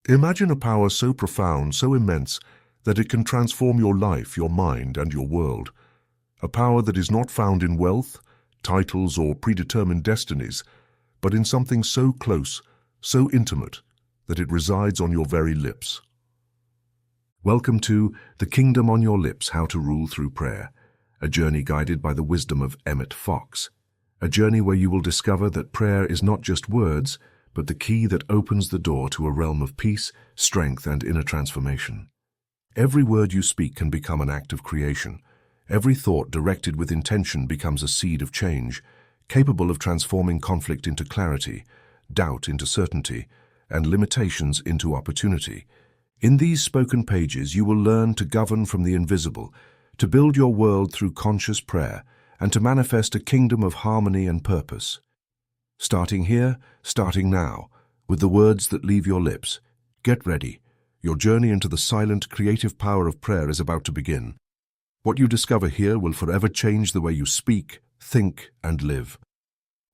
Imagine a power so profound, so immense, that it can transform your life, your mind, and your world. A power that is not found in wealth, titles, or predetermined destinies, but in something so close, so intimate, that it resides on your very lips. Welcome to The Kingdom on Your Lips, How to Rule Through Prayer, a journey guided by the wisdom of Emmet Fox, a journey where you will discover that prayer is not just words, but the key that opens the door to a realm of peace, strength, and inner transformation. Every word you speak can become an act of creation. Every thought directed with intention becomes a seed of change, capable of transforming conflict into clarity, doubt into certainty, and limitations into opportunity. In these spoken pages, you will learn to govern from the invisible, to build your world through conscious prayer, and to manifest a kingdom of harmony and purpose. Starting here, starting now, with the words that leave your lips, get ready. Your journey into the silent, creative power of prayer is about to begin. What you discover here will forever change the way you speak, think, and live.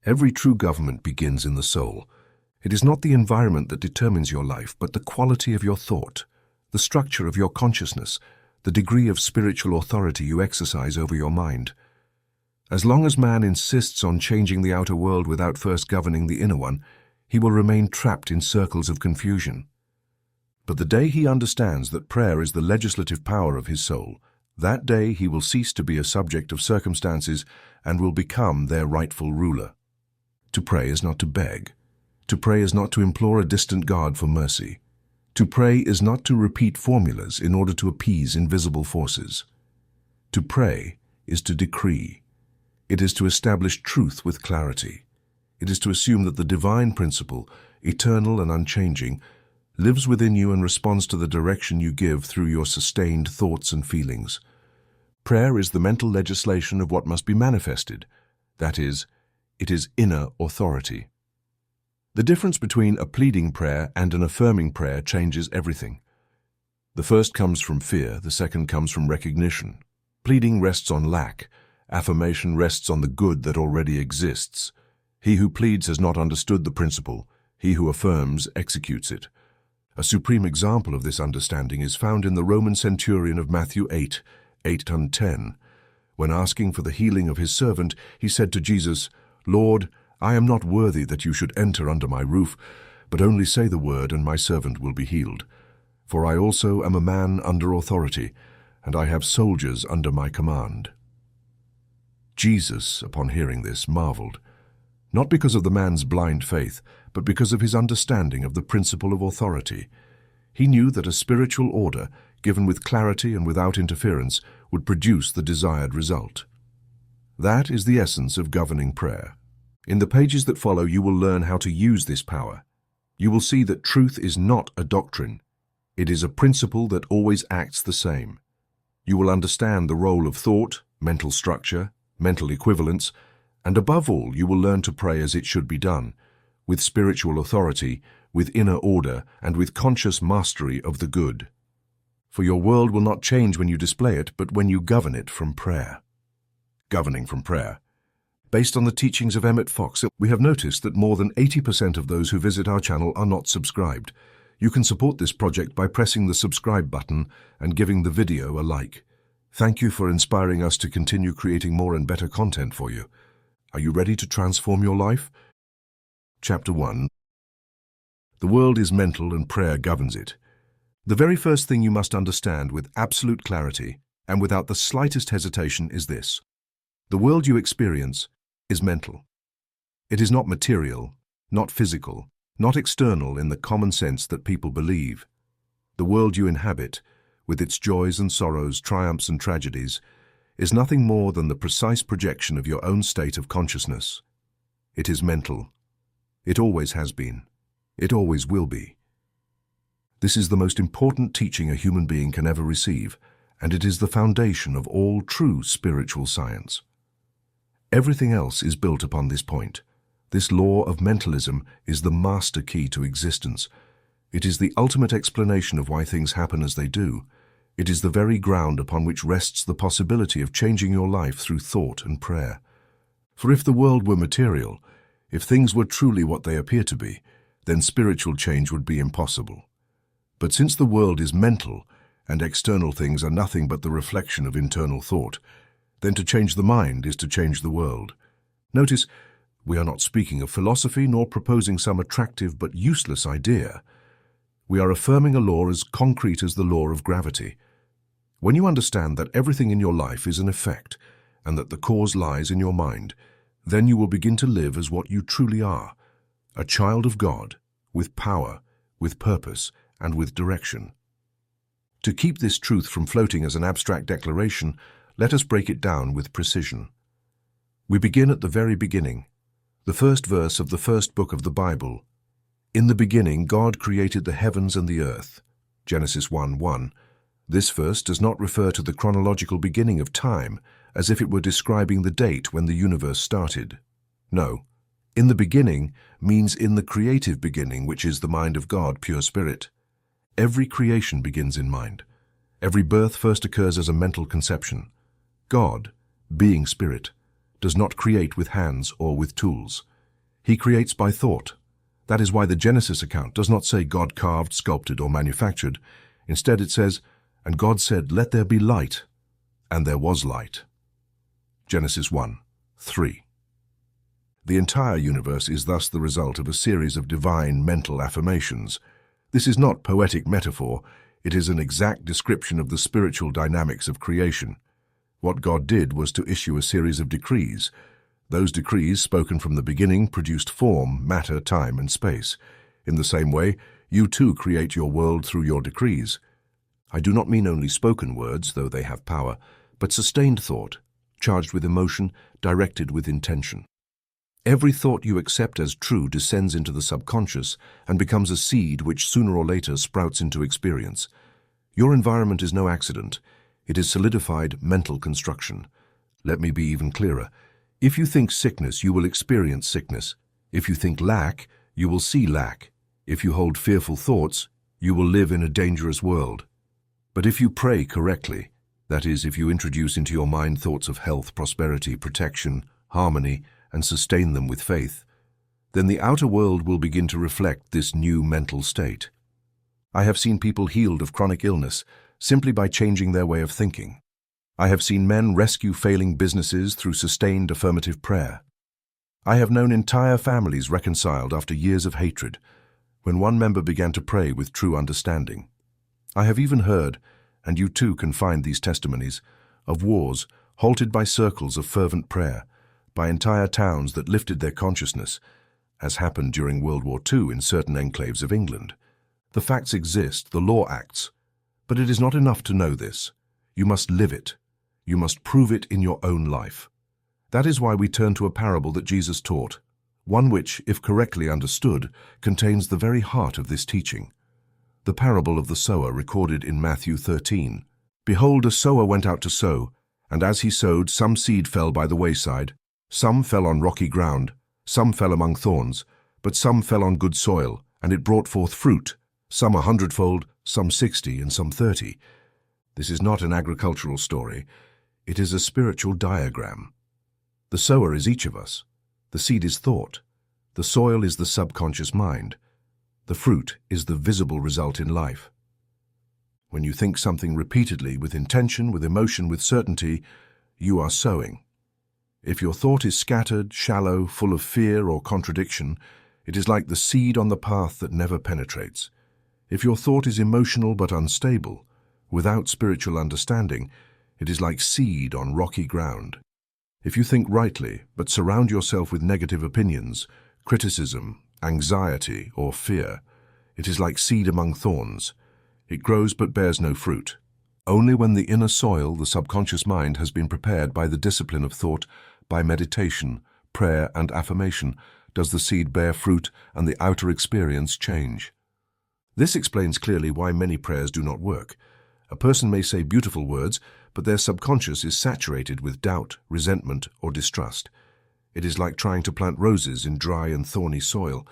Every true government begins in the soul. It is not the environment that determines your life, but the quality of your thought, the structure of your consciousness, the degree of spiritual authority you exercise over your mind. As long as man insists on changing the outer world without first governing the inner one, he will remain trapped in circles of confusion. But the day he understands that prayer is the legislative power of his soul, that day he will cease to be a subject of circumstances and will become their rightful ruler. To pray is not to beg. To pray is not to implore a distant God for mercy. To pray is not to repeat formulas in order to appease invisible forces. To pray is to decree. It is to establish truth with clarity. It is to assume that the divine principle, eternal and unchanging, lives within you and responds to the direction you give through your sustained thoughts and feelings. Prayer is the mental legislation of what must be manifested. That is, it is inner authority. The difference between a pleading prayer and an affirming prayer changes everything. The first comes from fear, the second comes from recognition. Pleading rests on lack. Affirmation rests on the good that already exists. He who pleads has not understood the principle. He who affirms executes it. A supreme example of this understanding is found in the Roman centurion of Matthew 8:8-10. When asking for the healing of his servant, he said to Jesus, "Lord, I am not worthy that you should enter under my roof, but only say the word and my servant will be healed. For I also am a man under authority, and I have soldiers under my command." Jesus, upon hearing this, marveled, not because of the man's blind faith, but because of his understanding of the principle of authority. He knew that a spiritual order, given with clarity and without interference, would produce the desired result. That is the essence of governing prayer. In the pages that follow, you will learn how to use this power. You will see that truth is not a doctrine. It is a principle that always acts the same. You will understand the role of thought, mental structure, mental equivalence, and above all, you will learn to pray as it should be done, with spiritual authority, with inner order, and with conscious mastery of the good. For your world will not change when you display it, but when you govern it from prayer. Governing from prayer. Based on the teachings of Emmet Fox, we have noticed that more than 80% of those who visit our channel are not subscribed. You can support this project by pressing the subscribe button and giving the video a like. Thank you for inspiring us to continue creating more and better content for you. Are you ready to transform your life? Chapter 1. The world is mental and prayer governs it. The very first thing you must understand with absolute clarity and without the slightest hesitation is this. The world you experience is mental. It is not material, not physical, not external in the common sense that people believe. The world you inhabit, with its joys and sorrows, triumphs and tragedies, is nothing more than the precise projection of your own state of consciousness. It is mental. It always has been. It always will be. This is the most important teaching a human being can ever receive, and it is the foundation of all true spiritual science. Everything else is built upon this point. This law of mentalism is the master key to existence. It is the ultimate explanation of why things happen as they do. It is the very ground upon which rests the possibility of changing your life through thought and prayer. For if the world were material, if things were truly what they appear to be, then spiritual change would be impossible. But since the world is mental, and external things are nothing but the reflection of internal thought, then to change the mind is to change the world. Notice, we are not speaking of philosophy nor proposing some attractive but useless idea. We are affirming a law as concrete as the law of gravity. When you understand that everything in your life is an effect, and that the cause lies in your mind, then you will begin to live as what you truly are, a child of God, with power, with purpose, and with direction. To keep this truth from floating as an abstract declaration, let us break it down with precision. We begin at the very beginning, the first verse of the first book of the Bible. In the beginning, God created the heavens and the earth. Genesis 1:1. This verse does not refer to the chronological beginning of time, as if it were describing the date when the universe started. No, in the beginning means in the creative beginning, which is the mind of God, pure spirit. Every creation begins in mind. Every birth first occurs as a mental conception. God, being spirit, does not create with hands or with tools. He creates by thought. That is why the Genesis account does not say God carved, sculpted, or manufactured. Instead it says, "And God said, 'Let there be light,' and there was light." Genesis 1:3. The entire universe is thus the result of a series of divine mental affirmations. This is not poetic metaphor, it is an exact description of the spiritual dynamics of creation. What God did was to issue a series of decrees. Those decrees, spoken from the beginning, produced form, matter, time, and space. In the same way, you too create your world through your decrees. I do not mean only spoken words, though they have power, but sustained thought, charged with emotion, directed with intention. Every thought you accept as true descends into the subconscious and becomes a seed which sooner or later sprouts into experience. Your environment is no accident. It is solidified mental construction. Let me be even clearer. If you think sickness, you will experience sickness. If you think lack, you will see lack. If you hold fearful thoughts, you will live in a dangerous world. But if you pray correctly, that is, if you introduce into your mind thoughts of health, prosperity, protection, harmony, and sustain them with faith, then the outer world will begin to reflect this new mental state. I have seen people healed of chronic illness simply by changing their way of thinking. I have seen men rescue failing businesses through sustained affirmative prayer. I have known entire families reconciled after years of hatred, when one member began to pray with true understanding. I have even heard, and you too can find these testimonies, of wars halted by circles of fervent prayer, by entire towns that lifted their consciousness, as happened during World War II in certain enclaves of England. The facts exist, the law acts, but it is not enough to know this. You must live it. You must prove it in your own life. That is why we turn to a parable that Jesus taught, one which, if correctly understood, contains the very heart of this teaching. The parable of the sower recorded in Matthew 13. Behold, a sower went out to sow, and as he sowed, some seed fell by the wayside, some fell on rocky ground, some fell among thorns, but some fell on good soil, and it brought forth fruit, some 100-fold, some 60, and some 30. This is not an agricultural story. It is a spiritual diagram. The sower is each of us. The seed is thought. The soil is the subconscious mind. The fruit is the visible result in life. When you think something repeatedly, with intention, with emotion, with certainty, you are sowing. If your thought is scattered, shallow, full of fear or contradiction, it is like the seed on the path that never penetrates. If your thought is emotional but unstable, without spiritual understanding, it is like seed on rocky ground. If you think rightly, but surround yourself with negative opinions, criticism, anxiety, or fear, it is like seed among thorns. It grows but bears no fruit. Only when the inner soil, the subconscious mind, has been prepared by the discipline of thought, by meditation, prayer, and affirmation, does the seed bear fruit and the outer experience change. This explains clearly why many prayers do not work. A person may say beautiful words, but their subconscious is saturated with doubt, resentment, or distrust. It is like trying to plant roses in dry and thorny soil.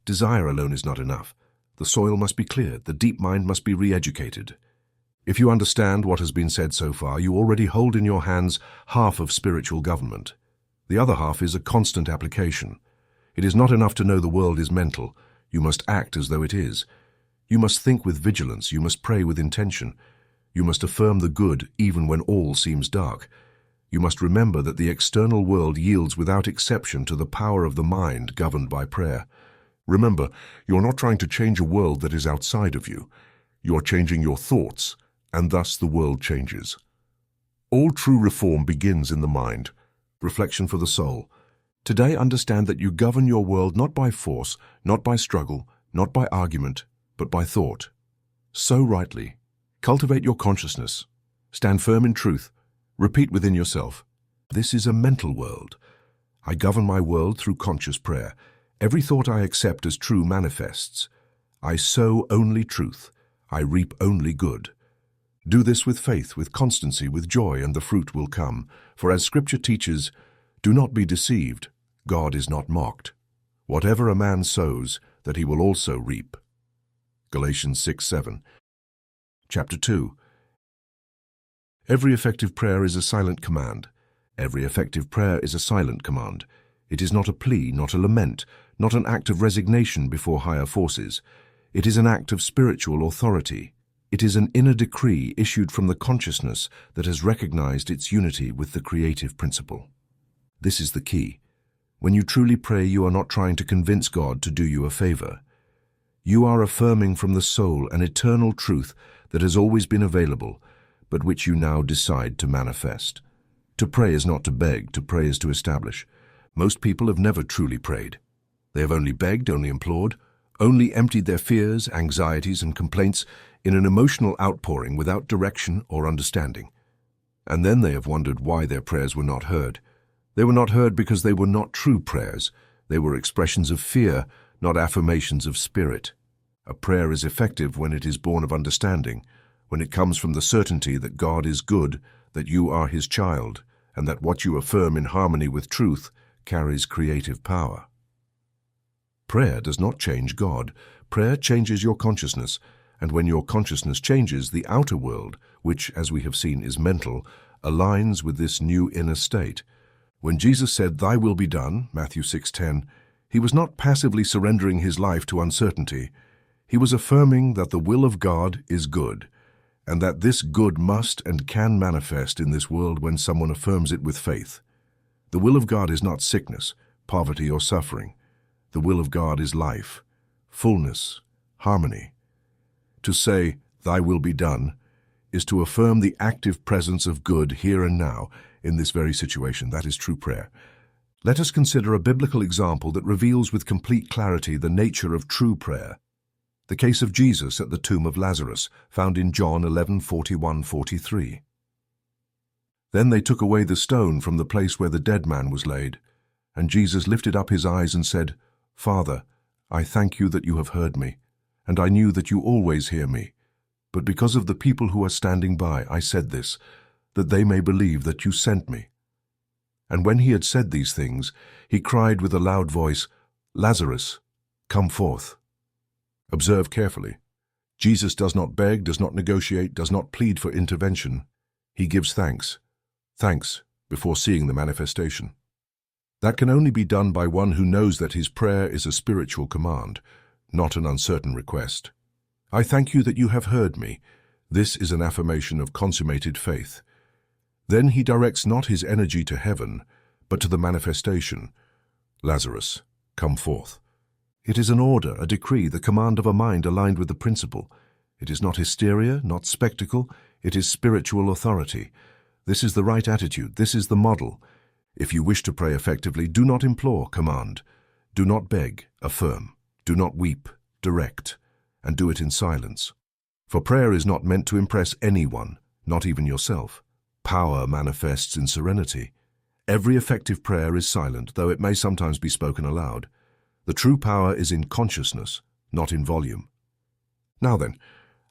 Desire alone is not enough. The soil must be cleared, the deep mind must be re-educated. If you understand what has been said so far, you already hold in your hands half of spiritual government. The other half is a constant application. It is not enough to know the world is mental. You must act as though it is. You must think with vigilance, you must pray with intention. You must affirm the good even when all seems dark. You must remember that the external world yields without exception to the power of the mind governed by prayer. Remember, you're not trying to change a world that is outside of you. You're changing your thoughts, and thus the world changes. All true reform begins in the mind. Reflection for the soul. Today, understand that you govern your world not by force, not by struggle, not by argument, but by thought. Sow rightly. Cultivate your consciousness. Stand firm in truth. Repeat within yourself, this is a mental world. I govern my world through conscious prayer. Every thought I accept as true manifests. I sow only truth. I reap only good. Do this with faith, with constancy, with joy, and the fruit will come. For as Scripture teaches, do not be deceived. God is not mocked. Whatever a man sows, that he will also reap. Galatians 6:7. Chapter 2. Every effective prayer is a silent command. Every effective prayer is a silent command. It is not a plea, not a lament, not an act of resignation before higher forces. It is an act of spiritual authority. It is an inner decree issued from the consciousness that has recognized its unity with the creative principle. This is the key. When you truly pray, you are not trying to convince God to do you a favor. You are affirming from the soul an eternal truth that has always been available, but which you now decide to manifest. To pray is not to beg, to pray is to establish. Most people have never truly prayed. They have only begged, only implored, only emptied their fears, anxieties, and complaints in an emotional outpouring without direction or understanding. And then they have wondered why their prayers were not heard. They were not heard because they were not true prayers. They were expressions of fear, not affirmations of spirit. A prayer is effective when it is born of understanding, when it comes from the certainty that God is good, that you are His child, and that what you affirm in harmony with truth carries creative power. Prayer does not change God. Prayer changes your consciousness, and when your consciousness changes, the outer world, which, as we have seen, is mental, aligns with this new inner state. When Jesus said, "Thy will be done," Matthew 6:10, He was not passively surrendering His life to uncertainty. He was affirming that the will of God is good, and that this good must and can manifest in this world when someone affirms it with faith. The will of God is not sickness, poverty, or suffering. The will of God is life, fullness, harmony. To say, "Thy will be done," is to affirm the active presence of good here and now in this very situation. That is true prayer. Let us consider a biblical example that reveals with complete clarity the nature of true prayer. The case of Jesus at the tomb of Lazarus, found in John 11:41-43. Then they took away the stone from the place where the dead man was laid, and Jesus lifted up His eyes and said, "Father, I thank you that you have heard me, and I knew that you always hear me. But because of the people who are standing by, I said this, that they may believe that you sent me." And when He had said these things, He cried with a loud voice, "Lazarus, come forth." Observe carefully. Jesus does not beg, does not negotiate, does not plead for intervention. He gives thanks. Thanks before seeing the manifestation. That can only be done by one who knows that his prayer is a spiritual command, not an uncertain request. I thank you that you have heard me. This is an affirmation of consummated faith. Then he directs not his energy to heaven, but to the manifestation. Lazarus, come forth. It is an order, a decree, the command of a mind aligned with the principle. It is not hysteria, not spectacle, it is spiritual authority. This is the right attitude, this is the model. If you wish to pray effectively, do not implore, command. Do not beg, affirm. Do not weep, direct. And do it in silence. For prayer is not meant to impress anyone, not even yourself. Power manifests in serenity. Every effective prayer is silent, though it may sometimes be spoken aloud. The true power is in consciousness, not in volume. Now then,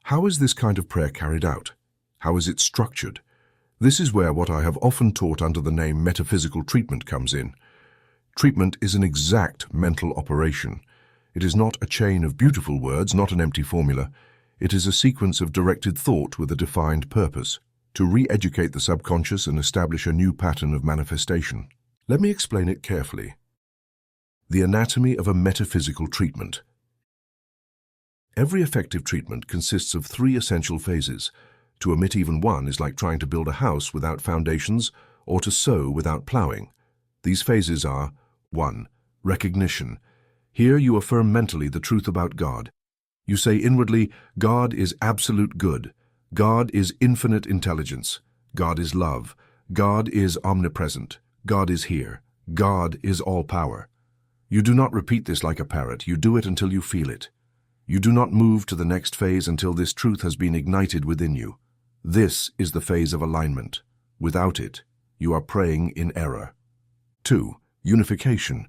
how is this kind of prayer carried out? How is it structured? This is where what I have often taught under the name metaphysical treatment comes in. Treatment is an exact mental operation. It is not a chain of beautiful words, not an empty formula. It is a sequence of directed thought with a defined purpose, to re-educate the subconscious and establish a new pattern of manifestation. Let me explain it carefully. The anatomy of a metaphysical treatment. Every effective treatment consists of 3 essential phases. To omit even one is like trying to build a house without foundations or to sow without plowing. These phases are: 1. Recognition. Here you affirm mentally the truth about God. You say inwardly, God is absolute good. God is infinite intelligence. God is love. God is omnipresent. God is here. God is all power. You do not repeat this like a parrot. You do it until you feel it. You do not move to the next phase until this truth has been ignited within you. This is the phase of alignment. Without it, you are praying in error. 2. Unification.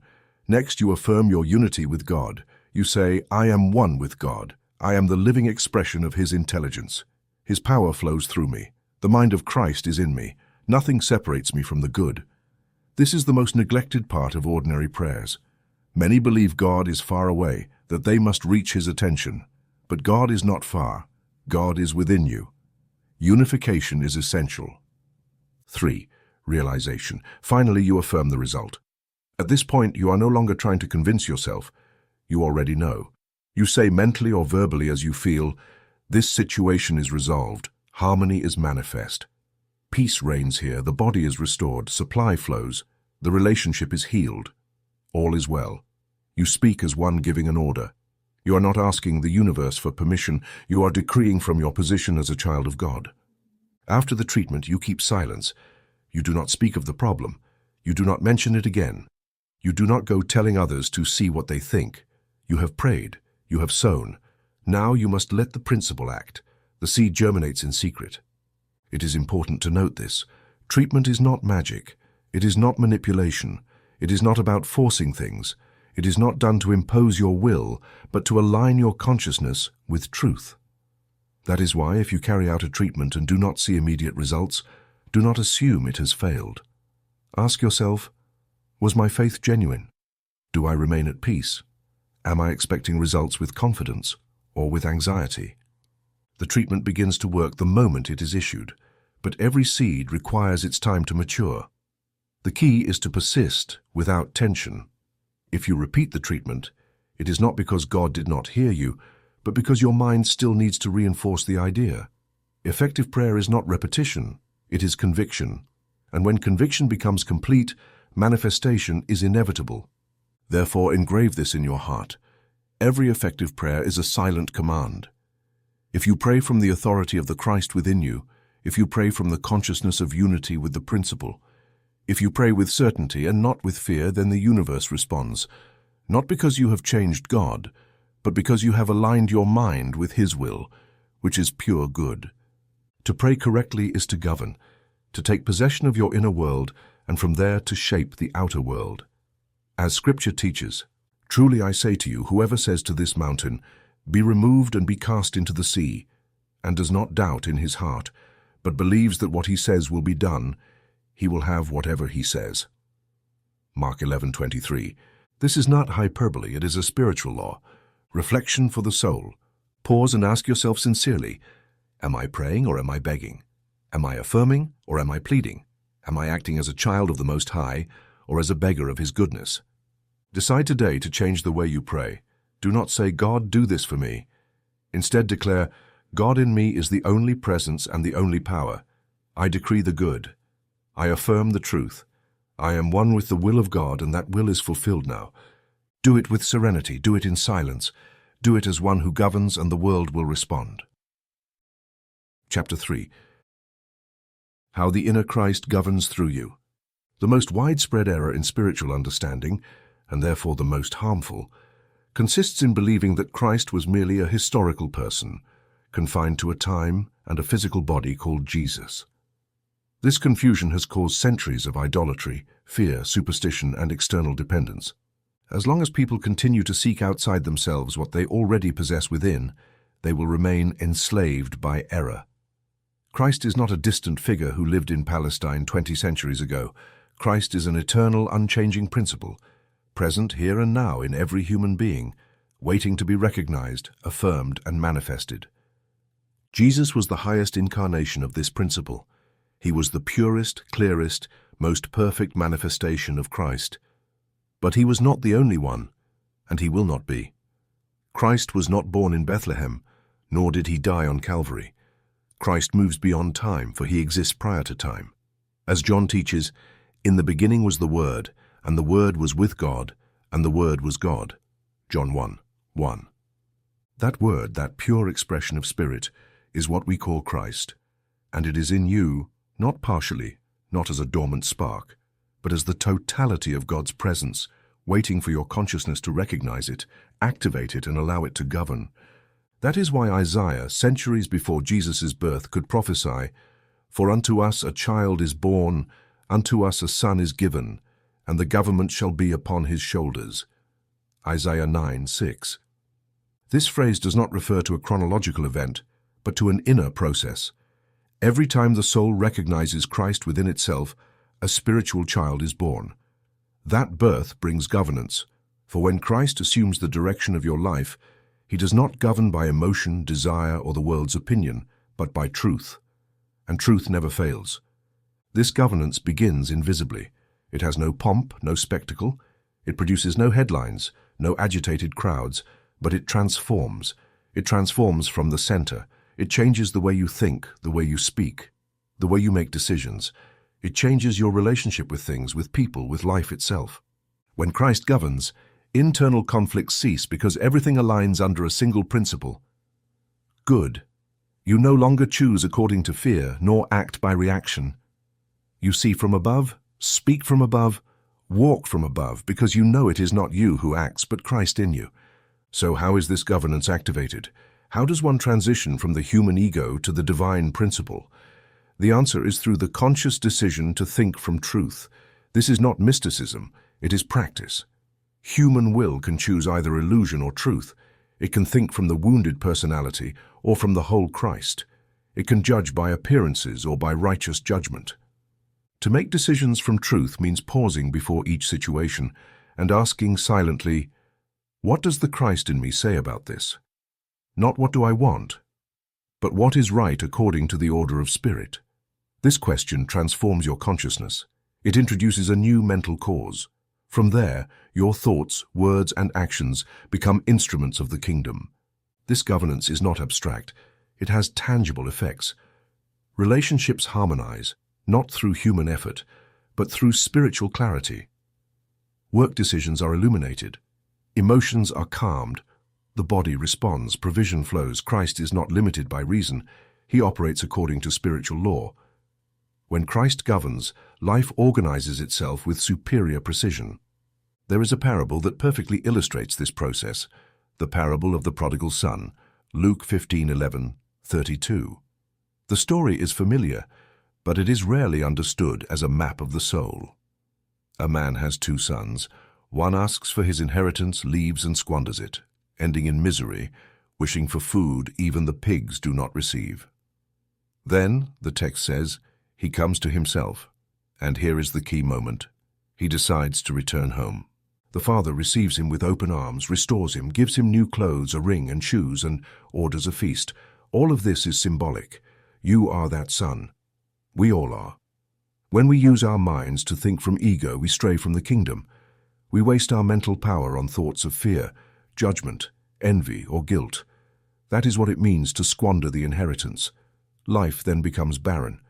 Next, you affirm your unity with God. You say, I am one with God. I am the living expression of His intelligence. His power flows through me. The mind of Christ is in me. Nothing separates me from the good. This is the most neglected part of ordinary prayers. Many believe God is far away, that they must reach His attention. But God is not far. God is within you. Unification is essential. 3. Realization. Finally, you affirm the result. At this point, you are no longer trying to convince yourself. You already know. You say mentally or verbally as you feel, this situation is resolved. Harmony is manifest. Peace reigns here. The body is restored. Supply flows. The relationship is healed. All is well. You speak as one giving an order. You are not asking the universe for permission. You are decreeing from your position as a child of God. After the treatment, you keep silence. You do not speak of the problem. You do not mention it again. You do not go telling others to see what they think. You have prayed. You have sown. Now you must let the principle act. The seed germinates in secret. It is important to note this. Treatment is not magic. It is not manipulation. It is not about forcing things. It is not done to impose your will, but to align your consciousness with truth. That is why, if you carry out a treatment and do not see immediate results, do not assume it has failed. Ask yourself, was my faith genuine? Do I remain at peace? Am I expecting results with confidence or with anxiety? The treatment begins to work the moment it is issued, but every seed requires its time to mature. The key is to persist without tension. If you repeat the treatment, it is not because God did not hear you, but because your mind still needs to reinforce the idea. Effective prayer is not repetition, it is conviction. And when conviction becomes complete, manifestation is inevitable. Therefore, engrave this in your heart. Every effective prayer is a silent command. If you pray from the authority of the Christ within you, if you pray from the consciousness of unity with the principle, if you pray with certainty and not with fear, then the universe responds, not because you have changed God, but because you have aligned your mind with His will, which is pure good. To pray correctly is to govern, to take possession of your inner world, and from there to shape the outer world. As Scripture teaches, truly I say to you, whoever says to this mountain, be removed and be cast into the sea, and does not doubt in his heart, but believes that what he says will be done, he will have whatever he says. Mark 11:23. This is not hyperbole, it is a spiritual law. Reflection for the soul. Pause and ask yourself sincerely, am I praying or am I begging? Am I affirming or am I pleading? Am I acting as a child of the Most High or as a beggar of His goodness? Decide today to change the way you pray. Do not say, God, do this for me. Instead declare, God in me is the only presence and the only power. I decree the good. I affirm the truth. I am one with the will of God, and that will is fulfilled now. Do it with serenity. Do it in silence. Do it as one who governs, and the world will respond. Chapter 3. How the inner Christ governs through you. The most widespread error in spiritual understanding, and therefore the most harmful, consists in believing that Christ was merely a historical person, confined to a time and a physical body called Jesus. This confusion has caused centuries of idolatry, fear, superstition, and external dependence. As long as people continue to seek outside themselves what they already possess within, they will remain enslaved by error. Christ is not a distant figure who lived in Palestine 20 centuries ago. Christ is an eternal, unchanging principle, present here and now in every human being, waiting to be recognized, affirmed, and manifested. Jesus was the highest incarnation of this principle. He was the purest, clearest, most perfect manifestation of Christ. But he was not the only one, and he will not be. Christ was not born in Bethlehem, nor did he die on Calvary. Christ moves beyond time, for he exists prior to time. As John teaches, "In the beginning was the Word, and the Word was with God, and the Word was God." John 1:1. That word, that pure expression of spirit, is what we call Christ, and it is in you, not partially, not as a dormant spark, but as the totality of God's presence, waiting for your consciousness to recognize it, activate it, and allow it to govern. That is why Isaiah, centuries before Jesus' birth, could prophesy, "For unto us a child is born, unto us a son is given, and the government shall be upon his shoulders." Isaiah 9:6. This phrase does not refer to a chronological event, but to an inner process. Every time the soul recognizes Christ within itself, a spiritual child is born. That birth brings governance, for when Christ assumes the direction of your life, he does not govern by emotion, desire, or the world's opinion, but by truth. And truth never fails. This governance begins invisibly. It has no pomp, no spectacle. It produces no headlines, no agitated crowds, but it transforms. It transforms from the center. It changes the way you think, the way you speak, the way you make decisions. It changes your relationship with things, with people, with life itself. When Christ governs, internal conflicts cease because everything aligns under a single principle: good. You no longer choose according to fear, nor act by reaction. You see from above, speak from above, walk from above, because you know it is not you who acts, but Christ in you. So how is this governance activated? How does one transition from the human ego to the divine principle? The answer is through the conscious decision to think from truth. This is not mysticism, it is practice. Human will can choose either illusion or truth. It can think from the wounded personality or from the whole Christ. It can judge by appearances or by righteous judgment. To make decisions from truth means pausing before each situation and asking silently, "What does the Christ in me say about this?" Not "what do I want?" but "what is right according to the order of spirit?" This question transforms your consciousness. It introduces a new mental cause. From there, your thoughts, words, and actions become instruments of the kingdom. This governance is not abstract. It has tangible effects. Relationships harmonize, not through human effort, but through spiritual clarity. Work decisions are illuminated. Emotions are calmed. The body responds. Provision flows. Christ is not limited by reason. He operates according to spiritual law. When Christ governs, life organizes itself with superior precision. There is a parable that perfectly illustrates this process, the parable of the prodigal son, Luke 15:11-32. The story is familiar, but it is rarely understood as a map of the soul. A man has two sons. One asks for his inheritance, leaves and squanders it, ending in misery, wishing for food even the pigs do not receive. Then, the text says, he comes to himself, and here is the key moment. He decides to return home. The father receives him with open arms, restores him, gives him new clothes, a ring and shoes, and orders a feast. All of this is symbolic. You are that son. We all are. When we use our minds to think from ego, we stray from the kingdom. We waste our mental power on thoughts of fear, judgment, envy, or guilt. That is what it means to squander the inheritance. Life then becomes barren.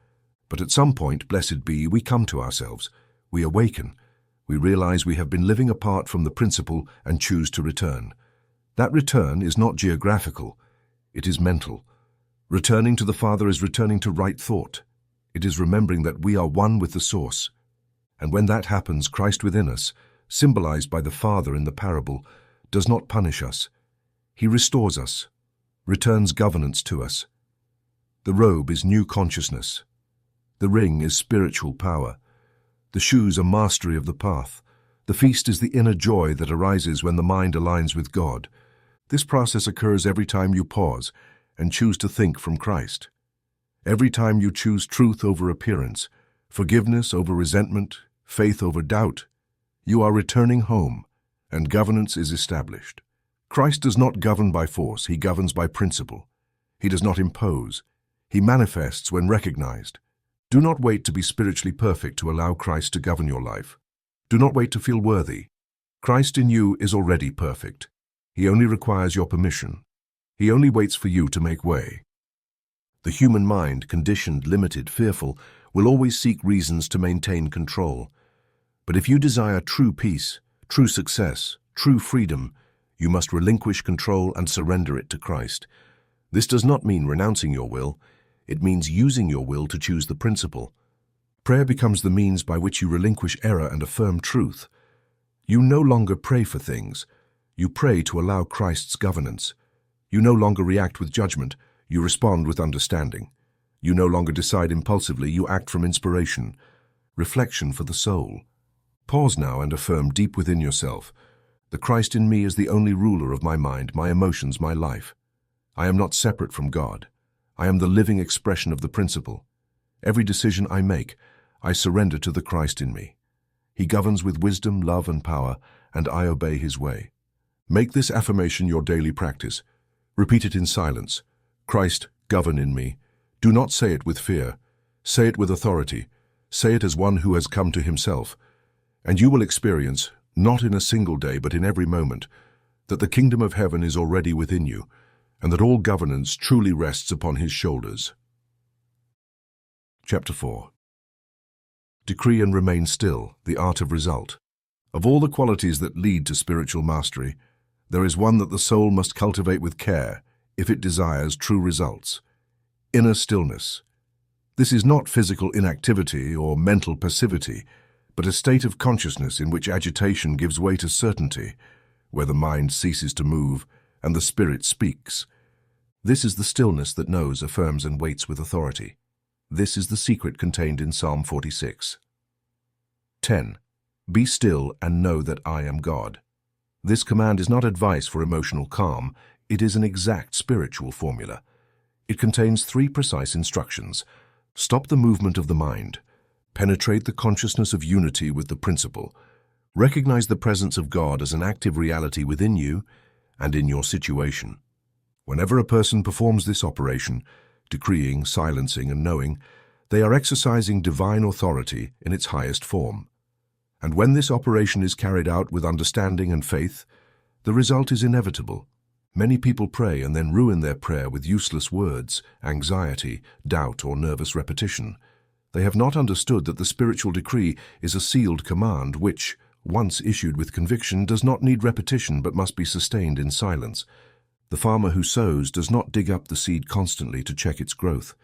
But at some point, blessed be, we come to ourselves. We awaken. We realize we have been living apart from the principle and choose to return. That return is not geographical. It is mental. Returning to the Father is returning to right thought. It is remembering that we are one with the source. And when that happens, Christ within us, symbolized by the Father in the parable, does not punish us. He restores us, returns governance to us. The robe is new consciousness. The ring is spiritual power. The shoes are mastery of the path. The feast is the inner joy that arises when the mind aligns with God. This process occurs every time you pause and choose to think from Christ. Every time you choose truth over appearance, forgiveness over resentment, faith over doubt, you are returning home, and governance is established. Christ does not govern by force, he governs by principle. He does not impose. He manifests when recognized. Do not wait to be spiritually perfect to allow Christ to govern your life. Do not wait to feel worthy. Christ in you is already perfect. He only requires your permission. He only waits for you to make way. The human mind, conditioned, limited, fearful, will always seek reasons to maintain control. But if you desire true peace, true success, true freedom, you must relinquish control and surrender it to Christ. This does not mean renouncing your will. It means using your will to choose the principle. Prayer becomes the means by which you relinquish error and affirm truth. You no longer pray for things. You pray to allow Christ's governance. You no longer react with judgment. You respond with understanding. You no longer decide impulsively. You act from inspiration. Reflection for the soul. Pause now and affirm deep within yourself, the Christ in me is the only ruler of my mind, my emotions, my life. I am not separate from God. I am the living expression of the principle. Every decision I make, I surrender to the Christ in me. He governs with wisdom, love, and power, and I obey his way. Make this affirmation your daily practice. Repeat it in silence. Christ, govern in me. Do not say it with fear. Say it with authority. Say it as one who has come to himself. And you will experience, not in a single day but in every moment, that the kingdom of heaven is already within you, and that all governance truly rests upon his shoulders. Chapter 4. Decree and remain still, the art of result. Of all the qualities that lead to spiritual mastery, there is one that the soul must cultivate with care if it desires true results: inner stillness. This is not physical inactivity or mental passivity, but a state of consciousness in which agitation gives way to certainty, where the mind ceases to move and the spirit speaks. This is the stillness that knows, affirms, and waits with authority. This is the secret contained in Psalm 46. 10. Be still and know that I am God. This command is not advice for emotional calm, it is an exact spiritual formula. It contains 3 precise instructions. Stop the movement of the mind. Penetrate the consciousness of unity with the principle. Recognize the presence of God as an active reality within you and in your situation. Whenever a person performs this operation, decreeing, silencing, and knowing, they are exercising divine authority in its highest form. And when this operation is carried out with understanding and faith, the result is inevitable. Many people pray and then ruin their prayer with useless words, anxiety, doubt, or nervous repetition. They have not understood that the spiritual decree is a sealed command which, once issued with conviction, does not need repetition but must be sustained in silence. The farmer who sows does not dig up the seed constantly to check its growth.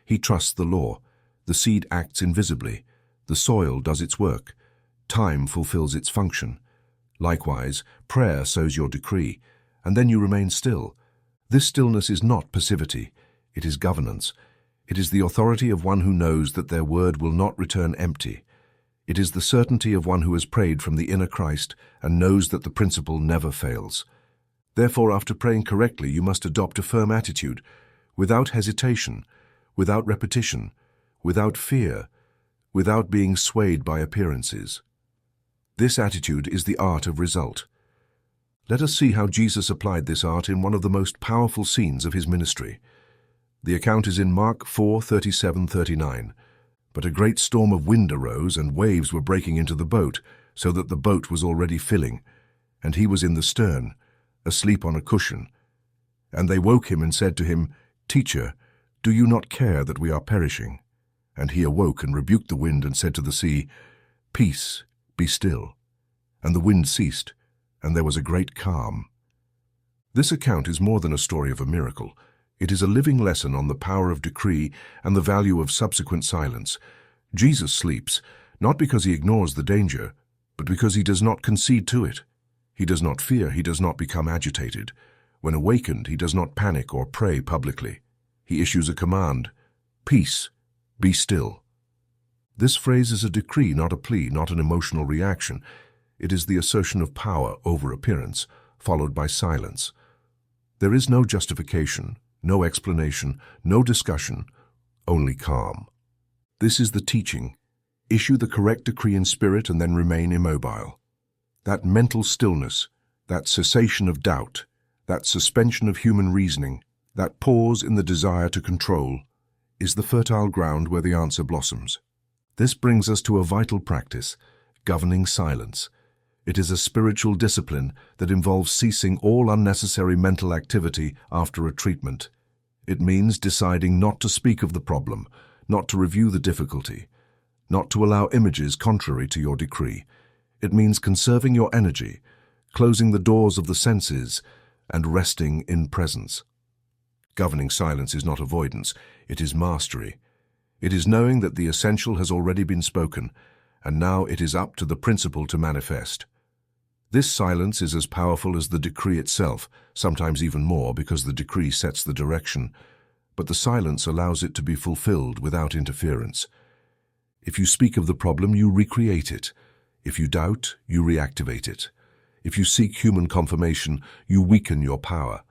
He trusts the law. The seed acts invisibly. The soil does its work. Time fulfills its function. Likewise, prayer sows your decree, and then you remain still. This stillness is not passivity. It is governance. It is the authority of one who knows that their word will not return empty. It is the certainty of one who has prayed from the inner Christ and knows that the principle never fails. Therefore, after praying correctly, you must adopt a firm attitude, without hesitation, without repetition, without fear, without being swayed by appearances. This attitude is the art of result. Let us see how Jesus applied this art in one of the most powerful scenes of his ministry. The account is in Mark 4:37-39. But a great storm of wind arose, and waves were breaking into the boat, so that the boat was already filling, and he was in the stern, asleep on a cushion. And they woke him and said to him, Teacher, do you not care that we are perishing? And he awoke and rebuked the wind and said to the sea, Peace, be still. And the wind ceased, and there was a great calm. This account is more than a story of a miracle. It is a living lesson on the power of decree and the value of subsequent silence. Jesus sleeps, not because he ignores the danger, but because he does not concede to it. He does not fear, he does not become agitated. When awakened, he does not panic or pray publicly. He issues a command, Peace, be still. This phrase is a decree, not a plea, not an emotional reaction. It is the assertion of power over appearance, followed by silence. There is no justification, no explanation, no discussion, only calm. This is the teaching. Issue the correct decree in spirit and then remain immobile. That mental stillness, that cessation of doubt, that suspension of human reasoning, that pause in the desire to control, is the fertile ground where the answer blossoms. This brings us to a vital practice, governing silence. It is a spiritual discipline that involves ceasing all unnecessary mental activity after a treatment. It means deciding not to speak of the problem, not to review the difficulty, not to allow images contrary to your decree. It means conserving your energy, closing the doors of the senses, and resting in presence. Governing silence is not avoidance, it is mastery. It is knowing that the essential has already been spoken, and now it is up to the principle to manifest. This silence is as powerful as the decree itself, sometimes even more because the decree sets the direction, but the silence allows it to be fulfilled without interference. If you speak of the problem, you recreate it. If you doubt, you reactivate it. If you seek human confirmation, you weaken your power.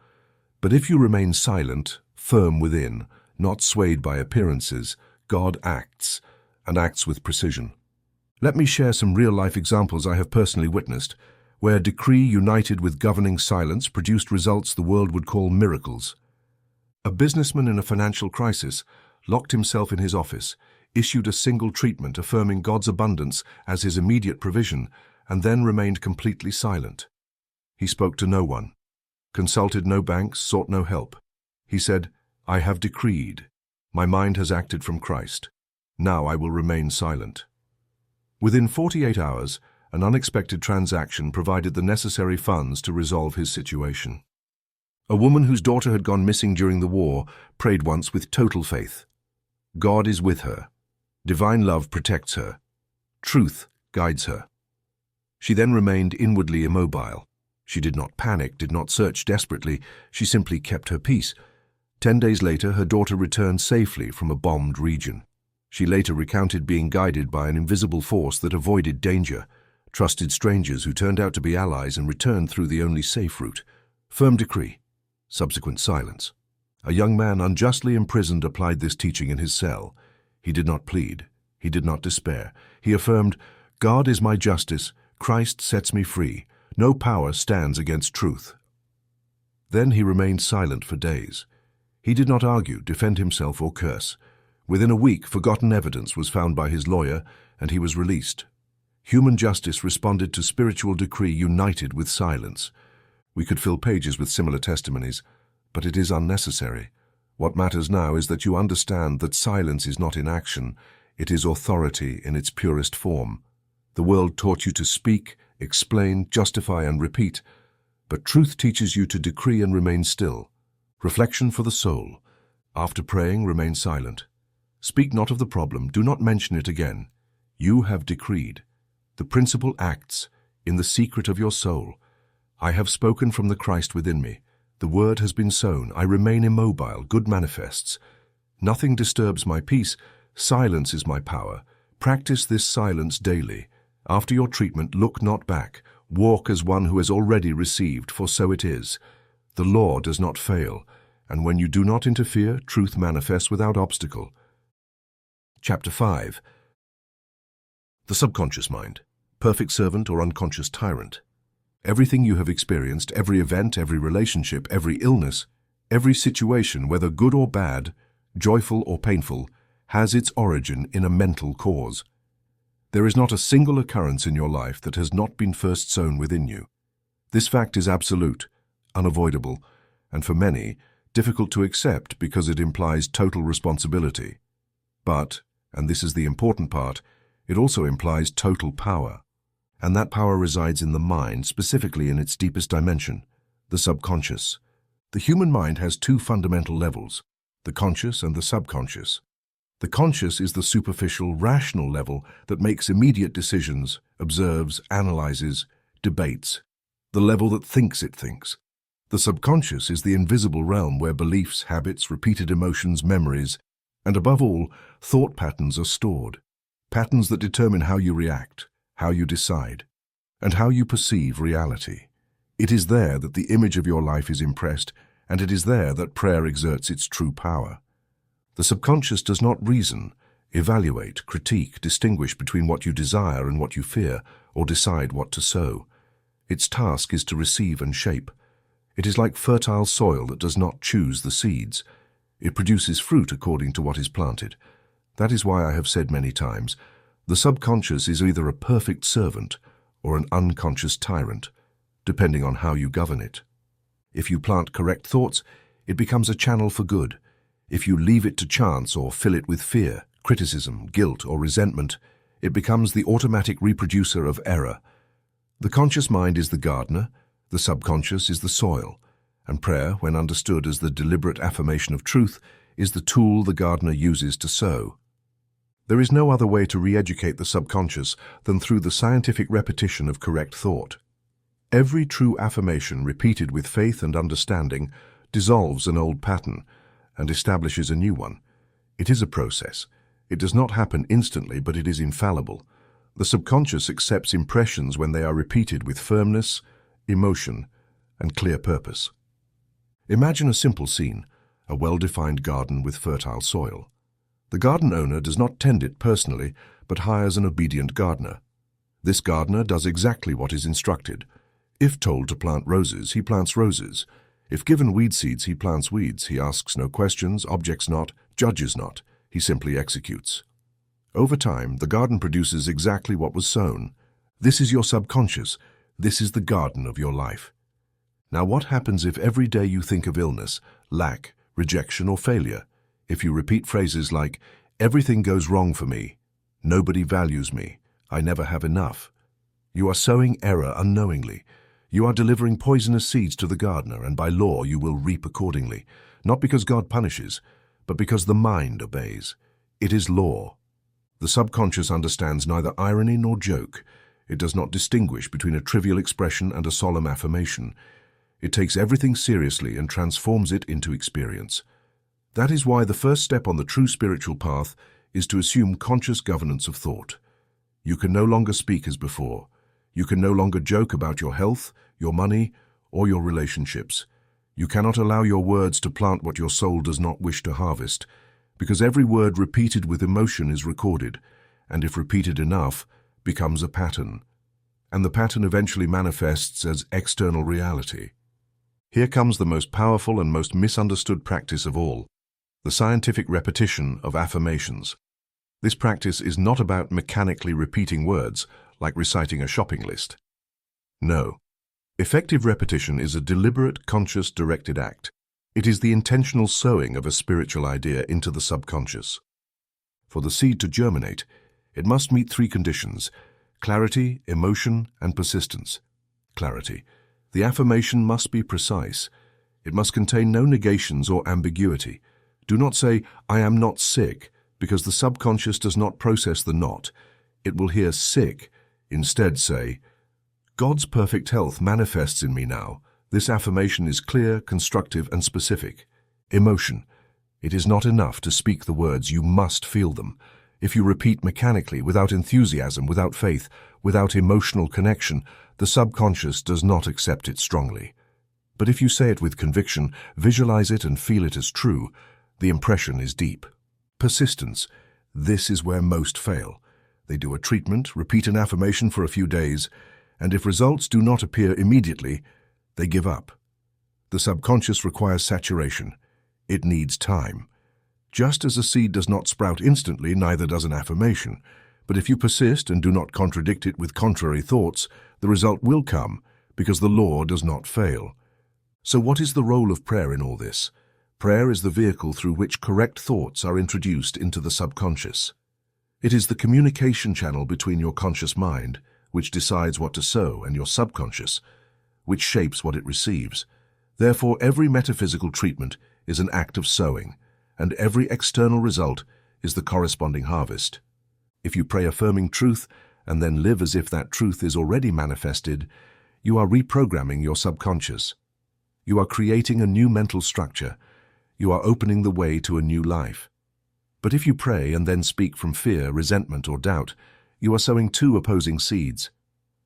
But if you remain silent, firm within, not swayed by appearances, God acts, and acts with precision. Let me share some real-life examples I have personally witnessed, where decree united with governing silence produced results the world would call miracles. A businessman in a financial crisis locked himself in his office, issued a single treatment affirming God's abundance as his immediate provision, and then remained completely silent. He spoke to no one, consulted no banks, sought no help. He said, "I have decreed. My mind has acted from Christ. Now I will remain silent." Within 48 hours, an unexpected transaction provided the necessary funds to resolve his situation. A woman whose daughter had gone missing during the war prayed once with total faith. God is with her. Divine love protects her. Truth guides her. She then remained inwardly immobile. She did not panic, did not search desperately. She simply kept her peace. 10 days later, her daughter returned safely from a bombed region. She later recounted being guided by an invisible force that avoided danger, trusted strangers who turned out to be allies and returned through the only safe route. Firm decree. Subsequent silence. A young man unjustly imprisoned applied this teaching in his cell. He did not plead. He did not despair. He affirmed, "God is my justice. Christ sets me free. No power stands against truth." Then he remained silent for days. He did not argue, defend himself, or curse. Within a week, forgotten evidence was found by his lawyer, and he was released. Human justice responded to spiritual decree united with silence. We could fill pages with similar testimonies, but it is unnecessary. What matters now is that you understand that silence is not inaction, it is authority in its purest form. The world taught you to speak, explain, justify, and repeat, but truth teaches you to decree and remain still. Reflection for the soul. After praying, remain silent. Speak not of the problem, do not mention it again. You have decreed. The principle acts in the secret of your soul. I have spoken from the Christ within me. The word has been sown. I remain immobile. Good manifests. Nothing disturbs my peace. Silence is my power. Practice this silence daily. After your treatment, look not back. Walk as one who has already received, for so it is. The law does not fail, and when you do not interfere, truth manifests without obstacle. Chapter 5. The subconscious mind. Perfect servant or unconscious tyrant. Everything you have experienced, every event, every relationship, every illness, every situation, whether good or bad, joyful or painful, has its origin in a mental cause. There is not a single occurrence in your life that has not been first sown within you. This fact is absolute, unavoidable, and for many, difficult to accept because it implies total responsibility. But, and this is the important part, it also implies total power. And that power resides in the mind, specifically in its deepest dimension, the subconscious. The human mind has two fundamental levels, the conscious and the subconscious. The conscious is the superficial, rational level that makes immediate decisions, observes, analyzes, debates, the level that thinks it thinks. The subconscious is the invisible realm where beliefs, habits, repeated emotions, memories, and above all, thought patterns are stored. Patterns that determine how you react, how you decide, and how you perceive reality. It is there that the image of your life is impressed, and it is there that prayer exerts its true power. The subconscious does not reason, evaluate, critique, distinguish between what you desire and what you fear, or decide what to sow. Its task is to receive and shape. It is like fertile soil that does not choose the seeds. It produces fruit according to what is planted. That is why I have said many times, the subconscious is either a perfect servant or an unconscious tyrant, depending on how you govern it. If you plant correct thoughts, it becomes a channel for good. If you leave it to chance or fill it with fear, criticism, guilt, or resentment, it becomes the automatic reproducer of error. The conscious mind is the gardener, the subconscious is the soil, and prayer, when understood as the deliberate affirmation of truth, is the tool the gardener uses to sow. There is no other way to re-educate the subconscious than through the scientific repetition of correct thought. Every true affirmation repeated with faith and understanding dissolves an old pattern and establishes a new one. It is a process. It does not happen instantly, but it is infallible. The subconscious accepts impressions when they are repeated with firmness, emotion, and clear purpose. Imagine a simple scene, a well-defined garden with fertile soil. The garden owner does not tend it personally, but hires an obedient gardener. This gardener does exactly what is instructed. If told to plant roses, he plants roses. If given weed seeds, he plants weeds. He asks no questions, objects not, judges not. He simply executes. Over time, the garden produces exactly what was sown. This is your subconscious. This is the garden of your life. Now, what happens if every day you think of illness, lack, rejection, or failure? If you repeat phrases like, "Everything goes wrong for me," "Nobody values me," "I never have enough," you are sowing error unknowingly. You are delivering poisonous seeds to the gardener, and by law you will reap accordingly, not because God punishes, but because the mind obeys. It is law. The subconscious understands neither irony nor joke. It does not distinguish between a trivial expression and a solemn affirmation. It takes everything seriously and transforms it into experience. That is why the first step on the true spiritual path is to assume conscious governance of thought. You can no longer speak as before. You can no longer joke about your health, your money, or your relationships. You cannot allow your words to plant what your soul does not wish to harvest, because every word repeated with emotion is recorded, and if repeated enough, becomes a pattern. And the pattern eventually manifests as external reality. Here comes the most powerful and most misunderstood practice of all, the scientific repetition of affirmations. This practice is not about mechanically repeating words, like reciting a shopping list. No. Effective repetition is a deliberate, conscious, directed act. It is the intentional sowing of a spiritual idea into the subconscious. For the seed to germinate, it must meet three conditions: clarity, emotion, and persistence. Clarity. The affirmation must be precise. It must contain no negations or ambiguity. Do not say, "I am not sick," because the subconscious does not process the "not." It will hear "sick." Instead say, "God's perfect health manifests in me now." This affirmation is clear, constructive, and specific. Emotion. It is not enough to speak the words, you must feel them. If you repeat mechanically, without enthusiasm, without faith, without emotional connection, the subconscious does not accept it strongly. But if you say it with conviction, visualize it and feel it as true, the impression is deep. Persistence. This is where most fail. They do a treatment, repeat an affirmation for a few days, and if results do not appear immediately, they give up. The subconscious requires saturation. It needs time. Just as a seed does not sprout instantly, neither does an affirmation. But if you persist and do not contradict it with contrary thoughts, the result will come, because the law does not fail. So what is the role of prayer in all this? Prayer is the vehicle through which correct thoughts are introduced into the subconscious. It is the communication channel between your conscious mind, which decides what to sow, and your subconscious, which shapes what it receives. Therefore, every metaphysical treatment is an act of sowing, and every external result is the corresponding harvest. If you pray affirming truth and then live as if that truth is already manifested, you are reprogramming your subconscious. You are creating a new mental structure. You are opening the way to a new life. But if you pray and then speak from fear, resentment, or doubt, you are sowing two opposing seeds,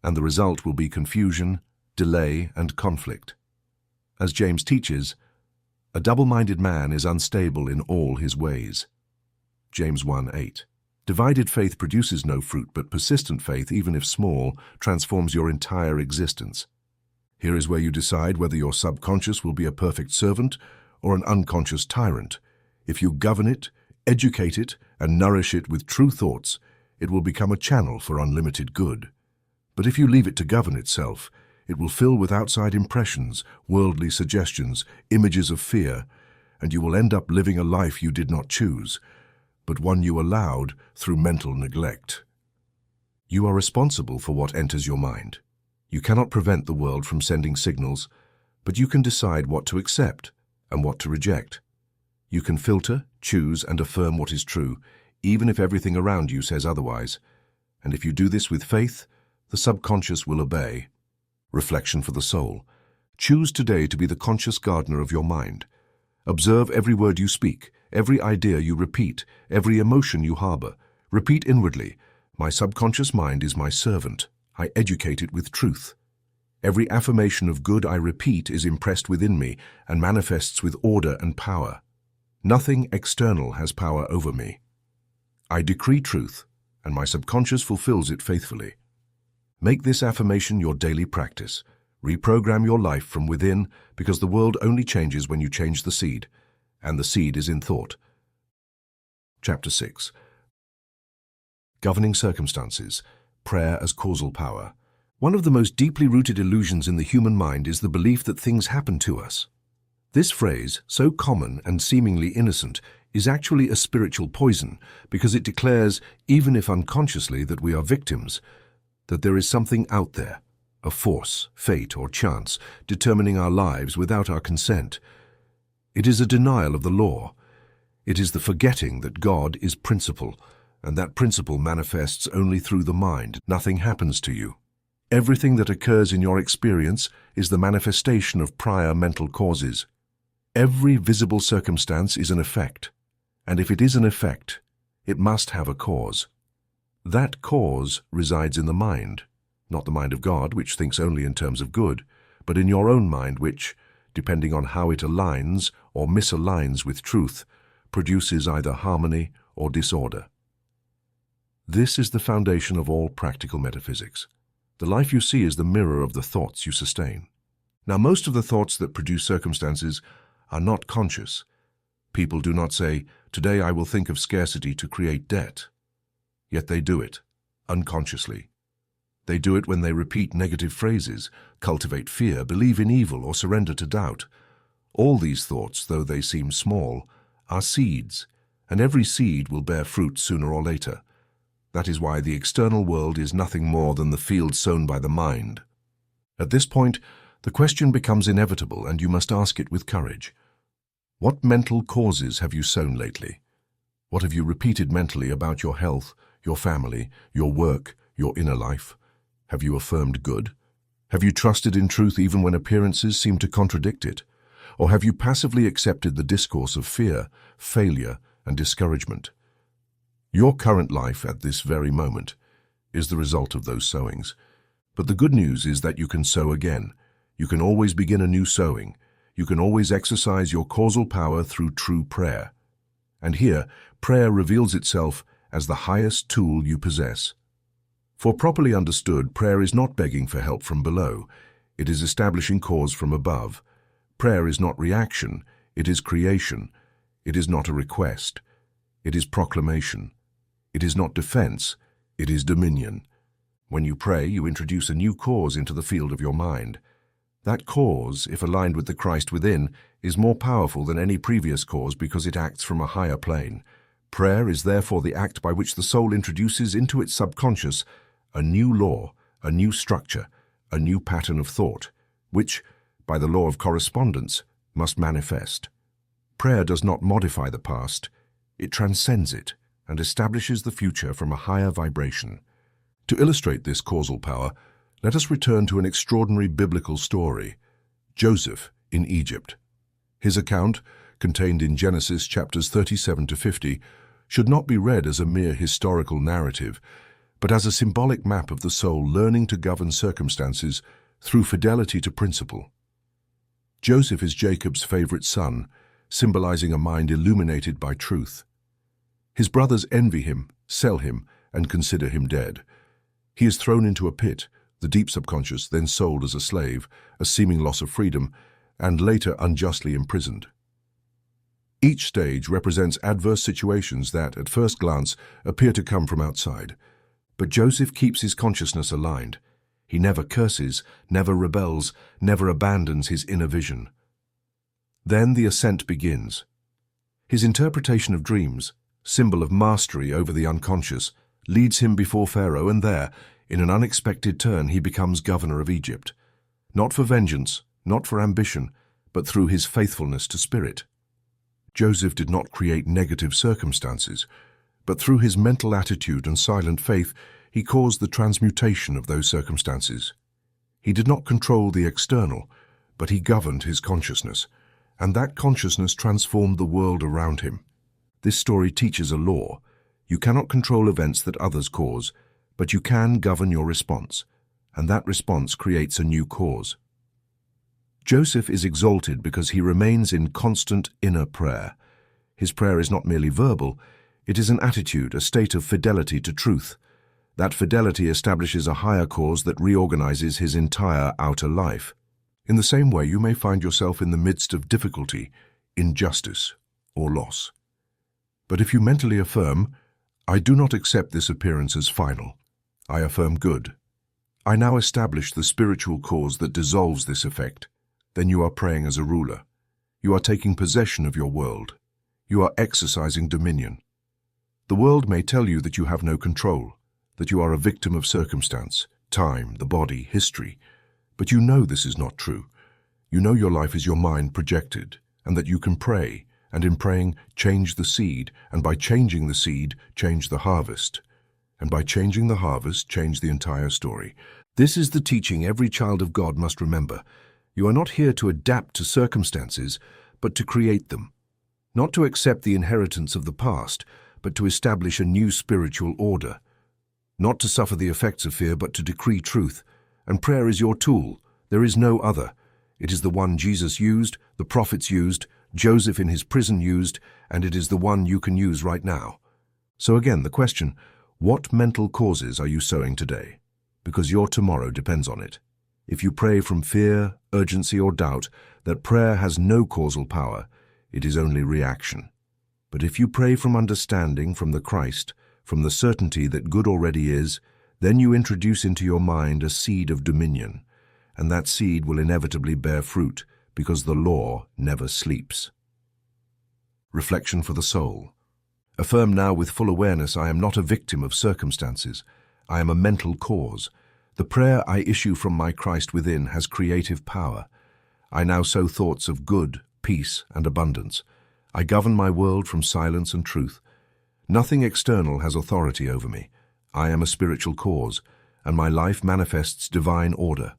and the result will be confusion, delay, and conflict. As James teaches, a double-minded man is unstable in all his ways. James 1:8. Divided faith produces no fruit, but persistent faith, even if small, transforms your entire existence. Here is where you decide whether your subconscious will be a perfect servant or an unconscious tyrant. If you govern it, educate it, and nourish it with true thoughts, it will become a channel for unlimited good. But if you leave it to govern itself, it will fill with outside impressions, worldly suggestions, images of fear, and you will end up living a life you did not choose, but one you allowed through mental neglect. You are responsible for what enters your mind. You cannot prevent the world from sending signals, but you can decide what to accept and what to reject. You can filter, choose, and affirm what is true, even if everything around you says otherwise. And if you do this with faith, the subconscious will obey. Reflection for the soul. Choose today to be the conscious gardener of your mind. Observe every word you speak, every idea you repeat, every emotion you harbor. Repeat inwardly, "My subconscious mind is my servant. I educate it with truth." Every affirmation of good I repeat is impressed within me and manifests with order and power. Nothing external has power over me. I decree truth, and my subconscious fulfills it faithfully. Make this affirmation your daily practice. Reprogram your life from within, because the world only changes when you change the seed, and the seed is in thought. Chapter 6. Governing circumstances. Prayer as causal power. One of the most deeply rooted illusions in the human mind is the belief that things happen to us. This phrase, so common and seemingly innocent, is actually a spiritual poison because it declares, even if unconsciously, that we are victims, that there is something out there, a force, fate, or chance, determining our lives without our consent. It is a denial of the law. It is the forgetting that God is principle, and that principle manifests only through the mind. Nothing happens to you. Everything that occurs in your experience is the manifestation of prior mental causes. Every visible circumstance is an effect, and if it is an effect, it must have a cause. That cause resides in the mind, not the mind of God, which thinks only in terms of good, but in your own mind, which, depending on how it aligns or misaligns with truth, produces either harmony or disorder. This is the foundation of all practical metaphysics. The life you see is the mirror of the thoughts you sustain. Now, most of the thoughts that produce circumstances are not conscious. People do not say, "Today I will think of scarcity to create debt." Yet they do it, unconsciously. They do it when they repeat negative phrases, cultivate fear, believe in evil, or surrender to doubt. All these thoughts, though they seem small, are seeds, and every seed will bear fruit sooner or later. That is why the external world is nothing more than the field sown by the mind. At this point, the question becomes inevitable, and you must ask it with courage. What mental causes have you sown lately? What have you repeated mentally about your health, your family, your work, your inner life? Have you affirmed good? Have you trusted in truth even when appearances seem to contradict it? Or have you passively accepted the discourse of fear, failure, and discouragement? Your current life at this very moment is the result of those sowings. But the good news is that you can sow again. You can always begin a new sowing. You can always exercise your causal power through true prayer. And here, prayer reveals itself as the highest tool you possess. For properly understood, prayer is not begging for help from below. It is establishing cause from above. Prayer is not reaction. It is creation. It is not a request. It is proclamation. It is not defense, it is dominion. When you pray, you introduce a new cause into the field of your mind. That cause, if aligned with the Christ within, is more powerful than any previous cause because it acts from a higher plane. Prayer is therefore the act by which the soul introduces into its subconscious a new law, a new structure, a new pattern of thought, which, by the law of correspondence, must manifest. Prayer does not modify the past, it transcends it and establishes the future from a higher vibration. To illustrate this causal power, let us return to an extraordinary biblical story, Joseph in Egypt. His account, contained in Genesis chapters 37 to 50, should not be read as a mere historical narrative, but as a symbolic map of the soul learning to govern circumstances through fidelity to principle. Joseph is Jacob's favorite son, symbolizing a mind illuminated by truth. His brothers envy him, sell him, and consider him dead. He is thrown into a pit, the deep subconscious, then sold as a slave, a seeming loss of freedom, and later unjustly imprisoned. Each stage represents adverse situations that, at first glance, appear to come from outside. But Joseph keeps his consciousness aligned. He never curses, never rebels, never abandons his inner vision. Then the ascent begins. His interpretation of dreams, symbol of mastery over the unconscious, leads him before Pharaoh, and there, in an unexpected turn, he becomes governor of Egypt. Not for vengeance, not for ambition, but through his faithfulness to spirit. Joseph did not create negative circumstances, but through his mental attitude and silent faith, he caused the transmutation of those circumstances. He did not control the external, but he governed his consciousness, and that consciousness transformed the world around him. This story teaches a law. You cannot control events that others cause, but you can govern your response, and that response creates a new cause. Joseph is exalted because he remains in constant inner prayer. His prayer is not merely verbal, it is an attitude, a state of fidelity to truth. That fidelity establishes a higher cause that reorganizes his entire outer life. In the same way, you may find yourself in the midst of difficulty, injustice, or loss. But if you mentally affirm, I do not accept this appearance as final. I affirm good. I now establish the spiritual cause that dissolves this effect. Then you are praying as a ruler. You are taking possession of your world. You are exercising dominion. The world may tell you that you have no control, that you are a victim of circumstance, time, the body, history. But you know this is not true. You know your life is your mind projected, and that you can pray, and in praying, change the seed, and by changing the seed, change the harvest. And by changing the harvest, change the entire story. This is the teaching every child of God must remember. You are not here to adapt to circumstances, but to create them. Not to accept the inheritance of the past, but to establish a new spiritual order. Not to suffer the effects of fear, but to decree truth. And prayer is your tool. There is no other. It is the one Jesus used, the prophets used, Joseph in his prison used, and it is the one you can use right now. So again, the question, what mental causes are you sowing today? Because your tomorrow depends on it. If you pray from fear, urgency, or doubt that prayer has no causal power, it is only reaction. But if you pray from understanding, from the Christ, from the certainty that good already is, then you introduce into your mind a seed of dominion, and that seed will inevitably bear fruit, because the law never sleeps. Reflection for the soul. Affirm now with full awareness, I am not a victim of circumstances. I am a mental cause. The prayer I issue from my Christ within has creative power. I now sow thoughts of good, peace, and abundance. I govern my world from silence and truth. Nothing external has authority over me. I am a spiritual cause, and my life manifests divine order.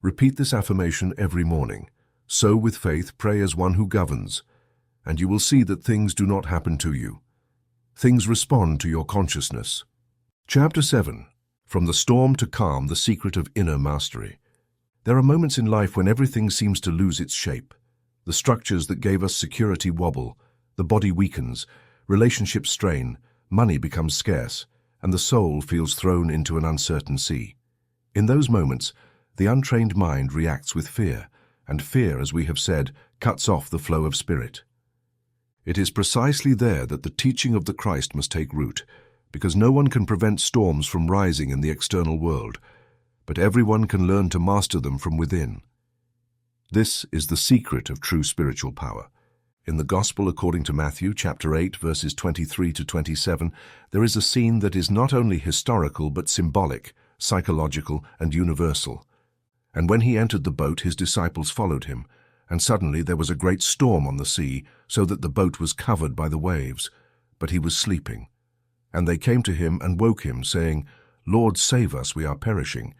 Repeat this affirmation every morning. Sow with faith, pray as one who governs, and you will see that things do not happen to you. Things respond to your consciousness. Chapter 7. From the storm to calm, the secret of inner mastery. There are moments in life when everything seems to lose its shape. The structures that gave us security wobble, the body weakens, relationships strain, money becomes scarce, and the soul feels thrown into an uncertain sea. In those moments, the untrained mind reacts with fear, and fear, as we have said, cuts off the flow of spirit. It is precisely there that the teaching of the Christ must take root, because no one can prevent storms from rising in the external world, but everyone can learn to master them from within. This is the secret of true spiritual power. In the Gospel according to Matthew, chapter 8, verses 23 to 27, there is a scene that is not only historical but symbolic, psychological, and universal. And when he entered the boat, his disciples followed him, and suddenly there was a great storm on the sea, so that the boat was covered by the waves. But he was sleeping. And they came to him and woke him, saying, Lord, save us, we are perishing.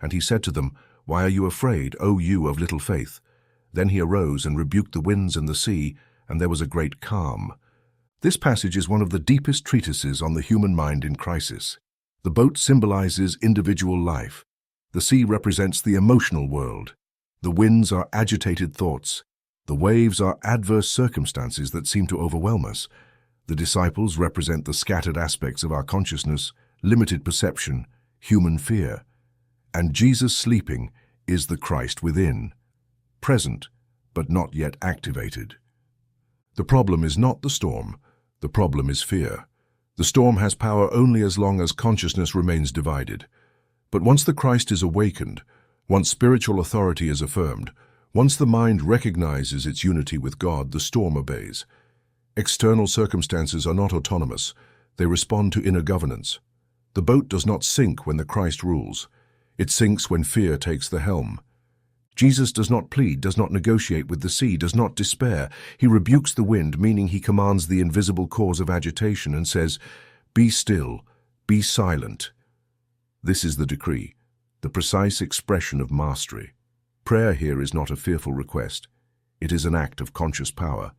And he said to them, Why are you afraid, O you of little faith? Then he arose and rebuked the winds and the sea, and there was a great calm. This passage is one of the deepest treatises on the human mind in crisis. The boat symbolizes individual life. The sea represents the emotional world. The winds are agitated thoughts. The waves are adverse circumstances that seem to overwhelm us. The disciples represent the scattered aspects of our consciousness, limited perception, human fear. And Jesus sleeping is the Christ within, present, but not yet activated. The problem is not the storm. The problem is fear. The storm has power only as long as consciousness remains divided. But once the Christ is awakened, once spiritual authority is affirmed, once the mind recognizes its unity with God, the storm obeys. External circumstances are not autonomous. They respond to inner governance. The boat does not sink when the Christ rules. It sinks when fear takes the helm. Jesus does not plead, does not negotiate with the sea, does not despair. He rebukes the wind, meaning he commands the invisible cause of agitation and says, "Be still, be silent." This is the decree, the precise expression of mastery. Prayer here is not a fearful request. It is an act of conscious power.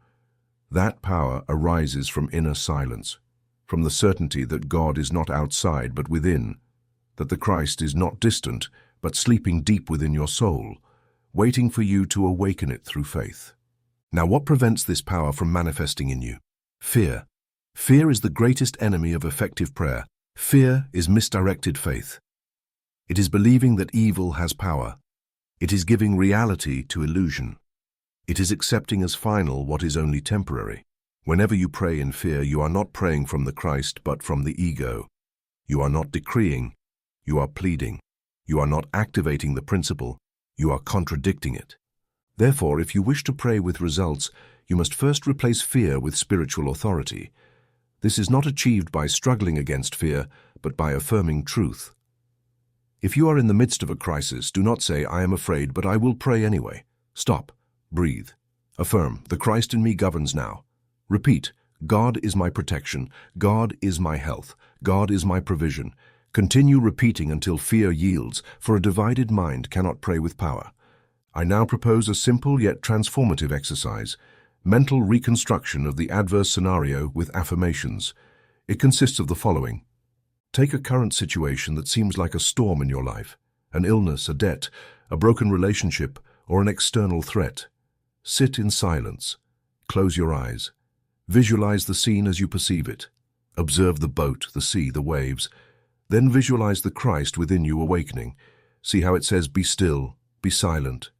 That power arises from inner silence, from the certainty that God is not outside but within, that the Christ is not distant but sleeping deep within your soul, waiting for you to awaken it through faith. Now, what prevents this power from manifesting in you? Fear. Fear is the greatest enemy of effective prayer. Fear is misdirected faith. It is believing that evil has power. It is giving reality to illusion. It is accepting as final what is only temporary. Whenever you pray in fear, you are not praying from the Christ, but from the ego. You are not decreeing, you are pleading. You are not activating the principle, you are contradicting it. Therefore, if you wish to pray with results, you must first replace fear with spiritual authority. This is not achieved by struggling against fear, but by affirming truth. If you are in the midst of a crisis, do not say, "I am afraid, but I will pray anyway." Stop. Breathe. Affirm, "The Christ in me governs now." Repeat, "God is my protection. God is my health. God is my provision." Continue repeating until fear yields, for a divided mind cannot pray with power. I now propose a simple yet transformative exercise, mental reconstruction of the adverse scenario with affirmations. It consists of the following. Take a current situation that seems like a storm in your life, an illness, a debt, a broken relationship, or an external threat. Sit in silence. Close your eyes. Visualize the scene as you perceive it. Observe the boat, the sea, the waves. Then visualize the Christ within you awakening. See how it says, "Be still, be silent."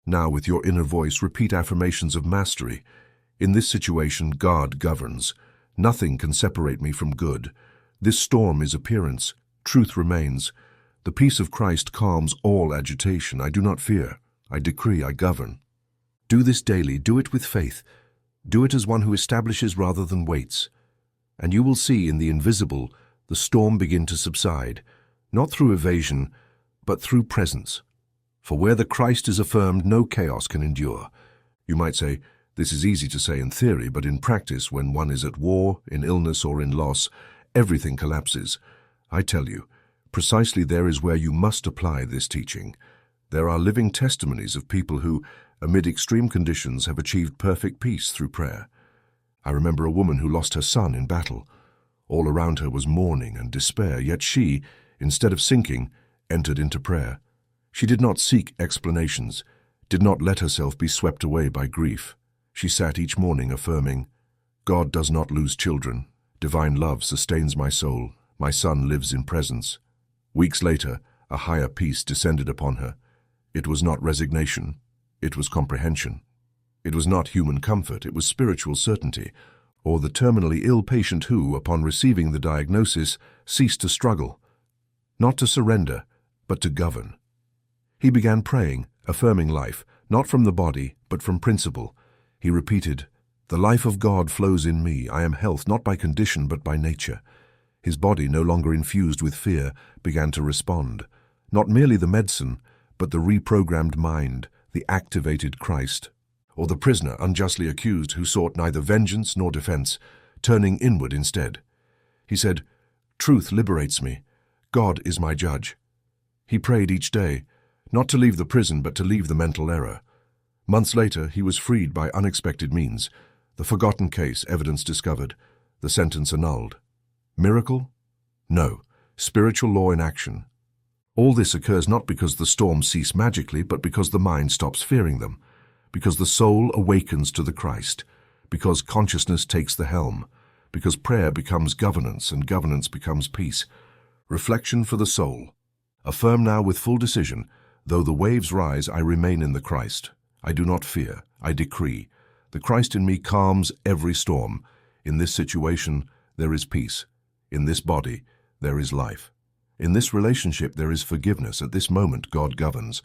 Now, with your inner voice, repeat affirmations of mastery. In this situation, God governs. Nothing can separate me from good. This storm is appearance. Truth remains. The peace of Christ calms all agitation. I do not fear. I decree, I govern. Do this daily. Do it with faith. Do it as one who establishes rather than waits. And you will see in the invisible the storm begin to subside, not through evasion, but through presence. For where the Christ is affirmed, no chaos can endure. You might say, this is easy to say in theory, but in practice, when one is at war, in illness, or in loss, everything collapses. I tell you, precisely there is where you must apply this teaching. There are living testimonies of people who, amid extreme conditions, have achieved perfect peace through prayer. I remember a woman who lost her son in battle. All around her was mourning and despair, yet she, instead of sinking, entered into prayer. She did not seek explanations, did not let herself be swept away by grief. She sat each morning affirming, "God does not lose children. Divine love sustains my soul. My son lives in presence." Weeks later, a higher peace descended upon her. It was not resignation. It was comprehension. It was not human comfort. It was spiritual certainty, or the terminally ill patient who, upon receiving the diagnosis, ceased to struggle, not to surrender, but to govern. He began praying, affirming life, not from the body, but from principle. He repeated, "The life of God flows in me. I am health, not by condition, but by nature." His body, no longer infused with fear, began to respond. Not merely the medicine, but the reprogrammed mind, the activated Christ. Or the prisoner unjustly accused who sought neither vengeance nor defense, turning inward instead. He said, "Truth liberates me. God is my judge." He prayed each day, not to leave the prison, but to leave the mental error. Months later, he was freed by unexpected means. The forgotten case, evidence discovered, the sentence annulled. Miracle? No. Spiritual law in action. All this occurs not because the storms cease magically, but because the mind stops fearing them, because the soul awakens to the Christ, because consciousness takes the helm, because prayer becomes governance and governance becomes peace. Reflection for the soul. Affirm now with full decision, "Though the waves rise, I remain in the Christ. I do not fear. I decree. The Christ in me calms every storm. In this situation, there is peace. In this body, there is life." In this relationship there is forgiveness. At this moment God governs.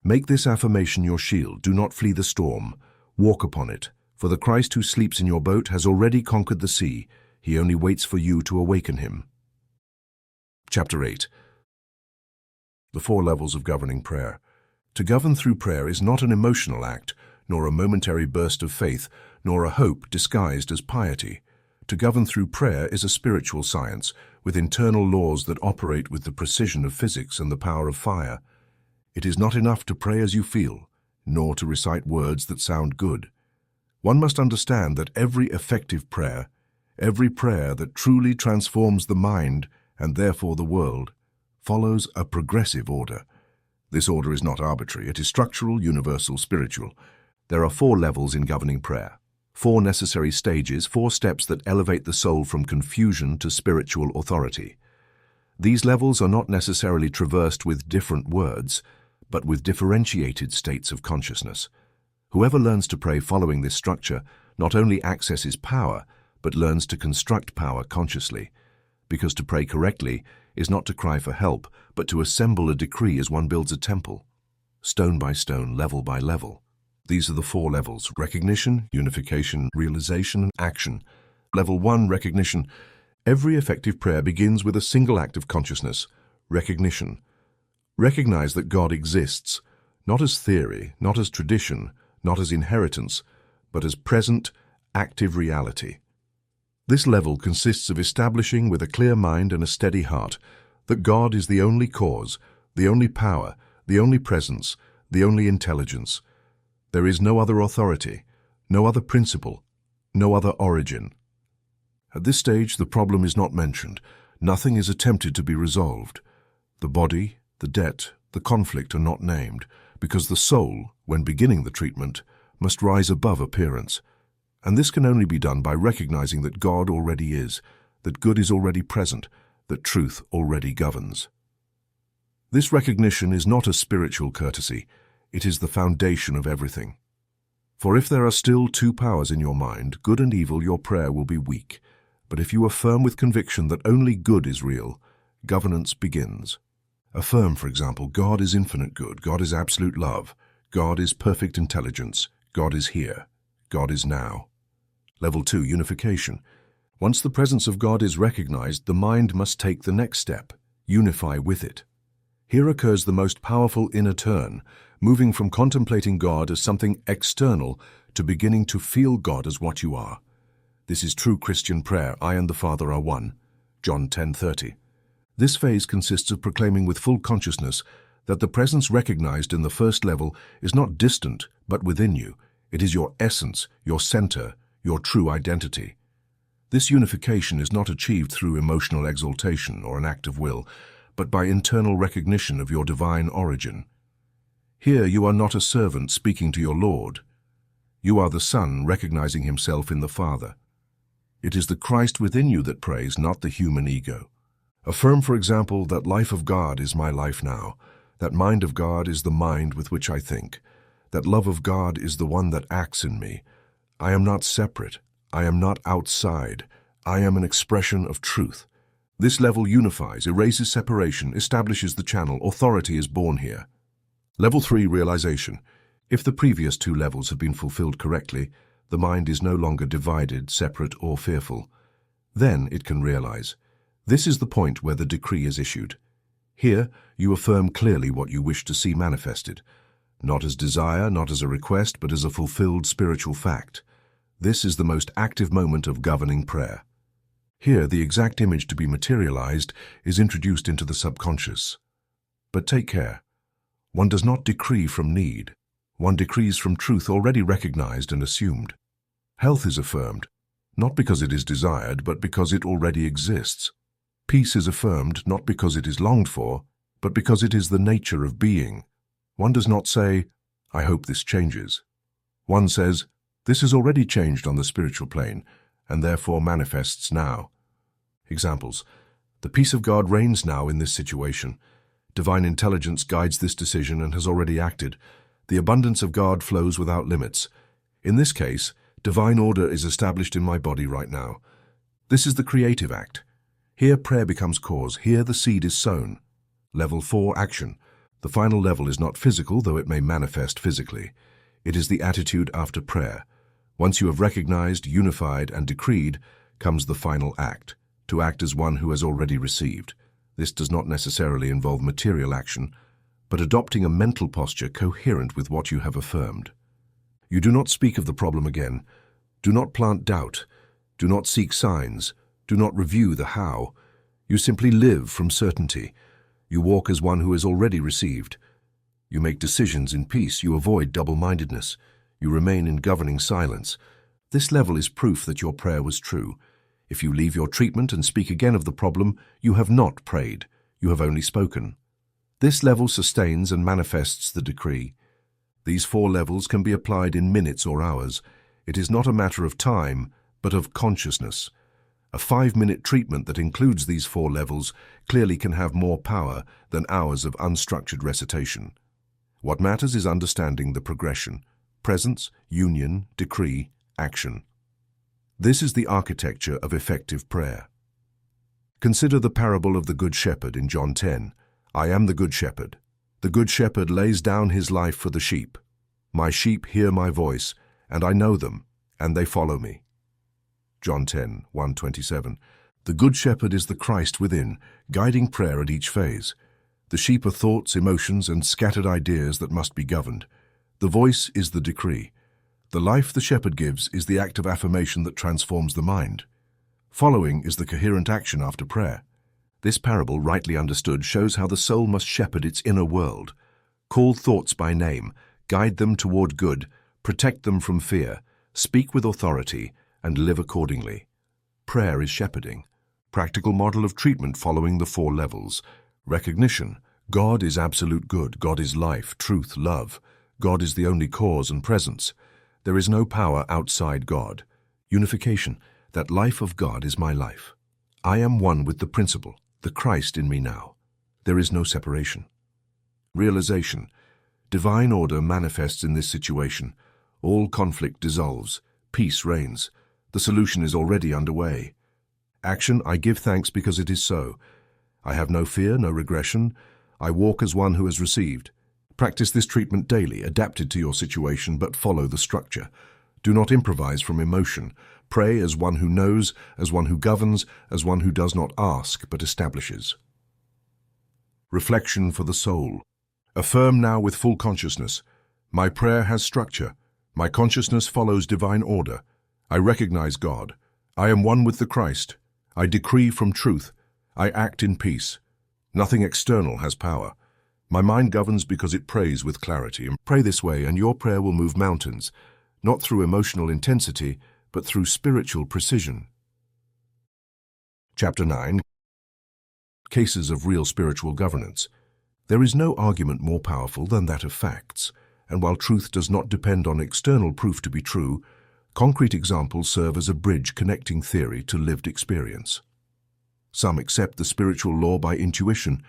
Make this affirmation your shield. Do not flee the storm. Walk upon it. For the Christ who sleeps in your boat has already conquered the sea. He only waits for you to awaken him. Chapter 8. The 4 levels of governing prayer. To govern through prayer is not an emotional act, nor a momentary burst of faith, nor a hope disguised as piety. To govern through prayer is a spiritual science, with internal laws that operate with the precision of physics and the power of fire. It is not enough to pray as you feel, nor to recite words that sound good. One must understand that every effective prayer, every prayer that truly transforms the mind and therefore the world, follows a progressive order. This order is not arbitrary. It is structural, universal, spiritual. There are 4 levels in governing prayer. 4 necessary stages, 4 steps that elevate the soul from confusion to spiritual authority. These levels are not necessarily traversed with different words, but with differentiated states of consciousness. Whoever learns to pray following this structure not only accesses power, but learns to construct power consciously. Because to pray correctly is not to cry for help, but to assemble a decree as one builds a temple, stone by stone, level by level. These are the 4 levels: recognition, unification, realization, and action. Level 1, recognition. Every effective prayer begins with a single act of consciousness, recognition. Recognize that God exists, not as theory, not as tradition, not as inheritance, but as present, active reality. This level consists of establishing with a clear mind and a steady heart that God is the only cause, the only power, the only presence, the only intelligence. There is no other authority, no other principle, no other origin. At this stage, the problem is not mentioned. Nothing is attempted to be resolved. The body, the debt, the conflict are not named, because the soul, when beginning the treatment, must rise above appearance. And this can only be done by recognizing that God already is, that good is already present, that truth already governs. This recognition is not a spiritual courtesy. It is the foundation of everything. For if there are still 2 powers in your mind, good and evil, your prayer will be weak. But if you affirm with conviction that only good is real, governance begins. Affirm, for example, God is infinite good, God is absolute love, God is perfect intelligence, God is here, God is now. Level 2, unification. Once the presence of God is recognized, the mind must take the next step, unify with it. Here occurs the most powerful inner turn, moving from contemplating God as something external to beginning to feel God as what you are. This is true Christian prayer, I and the Father are one, John 10:30. This phase consists of proclaiming with full consciousness that the presence recognized in the first level is not distant, but within you. It is your essence, your center, your true identity. This unification is not achieved through emotional exaltation or an act of will, but by internal recognition of your divine origin. Here you are not a servant speaking to your Lord. You are the Son recognizing himself in the Father. It is the Christ within you that prays, not the human ego. Affirm, for example, that life of God is my life now, that mind of God is the mind with which I think, that love of God is the one that acts in me. I am not separate. I am not outside. I am an expression of truth. This level unifies, erases separation, establishes the channel. Authority is born here. Level 3, realization. If the previous 2 levels have been fulfilled correctly, the mind is no longer divided, separate, or fearful. Then it can realize. This is the point where the decree is issued. Here, you affirm clearly what you wish to see manifested, not as desire, not as a request, but as a fulfilled spiritual fact. This is the most active moment of governing prayer. Here, the exact image to be materialized is introduced into the subconscious. But take care. One does not decree from need. One decrees from truth already recognized and assumed. Health is affirmed, not because it is desired, but because it already exists. Peace is affirmed not because it is longed for, but because it is the nature of being. One does not say, I hope this changes. One says, this has already changed on the spiritual plane, and therefore manifests now. Examples. The peace of God reigns now in this situation. Divine intelligence guides this decision and has already acted. The abundance of God flows without limits. In this case, divine order is established in my body right now. This is the creative act. Here prayer becomes cause. Here the seed is sown. Level 4, action. The final level is not physical, though it may manifest physically. It is the attitude after prayer. Once you have recognized, unified, and decreed, comes the final act, to act as one who has already received. This does not necessarily involve material action, but adopting a mental posture coherent with what you have affirmed. You do not speak of the problem again. Do not plant doubt. Do not seek signs. Do not review the how. You simply live from certainty. You walk as one who has already received. You make decisions in peace. You avoid double-mindedness. You remain in governing silence. This level is proof that your prayer was true. If you leave your treatment and speak again of the problem, you have not prayed. You have only spoken. This level sustains and manifests the decree. These 4 levels can be applied in minutes or hours. It is not a matter of time, but of consciousness. A 5-minute treatment that includes these 4 levels clearly can have more power than hours of unstructured recitation. What matters is understanding the progression: presence, union, decree, action. This is the architecture of effective prayer. Consider the parable of the Good Shepherd in John 10. I am the Good Shepherd. The Good Shepherd lays down his life for the sheep. My sheep hear my voice, and I know them, and they follow me. John 10, 1-27. The Good Shepherd is the Christ within, guiding prayer at each phase. The sheep are thoughts, emotions, and scattered ideas that must be governed. The voice is the decree. The life the shepherd gives is the act of affirmation that transforms the mind. Following is the coherent action after prayer. This parable, rightly understood, shows how the soul must shepherd its inner world. Call thoughts by name, guide them toward good, protect them from fear, speak with authority, and live accordingly. Prayer is shepherding. Practical model of treatment following the 4 levels. Recognition. God is absolute good. God is life, truth, love. God is the only cause and presence. There is no power outside God. Unification. That life of God is my life. I am one with the principle, the Christ in me now. There is no separation. Realization. Divine order manifests in this situation. All conflict dissolves. Peace reigns. The solution is already underway. Action. I give thanks because it is so. I have no fear, no regression. I walk as one who has received. Practice this treatment daily, adapted to your situation, but follow the structure. Do not improvise from emotion. Pray as one who knows, as one who governs, as one who does not ask, but establishes. Reflection for the soul. Affirm now with full consciousness. My prayer has structure. My consciousness follows divine order. I recognize God. I am one with the Christ. I decree from truth. I act in peace. Nothing external has power. My mind governs because it prays with clarity. And pray this way, and your prayer will move mountains, not through emotional intensity, but through spiritual precision. Chapter 9. Cases of real spiritual governance. There is no argument more powerful than that of facts, and while truth does not depend on external proof to be true, concrete examples serve as a bridge connecting theory to lived experience. Some accept the spiritual law by intuition,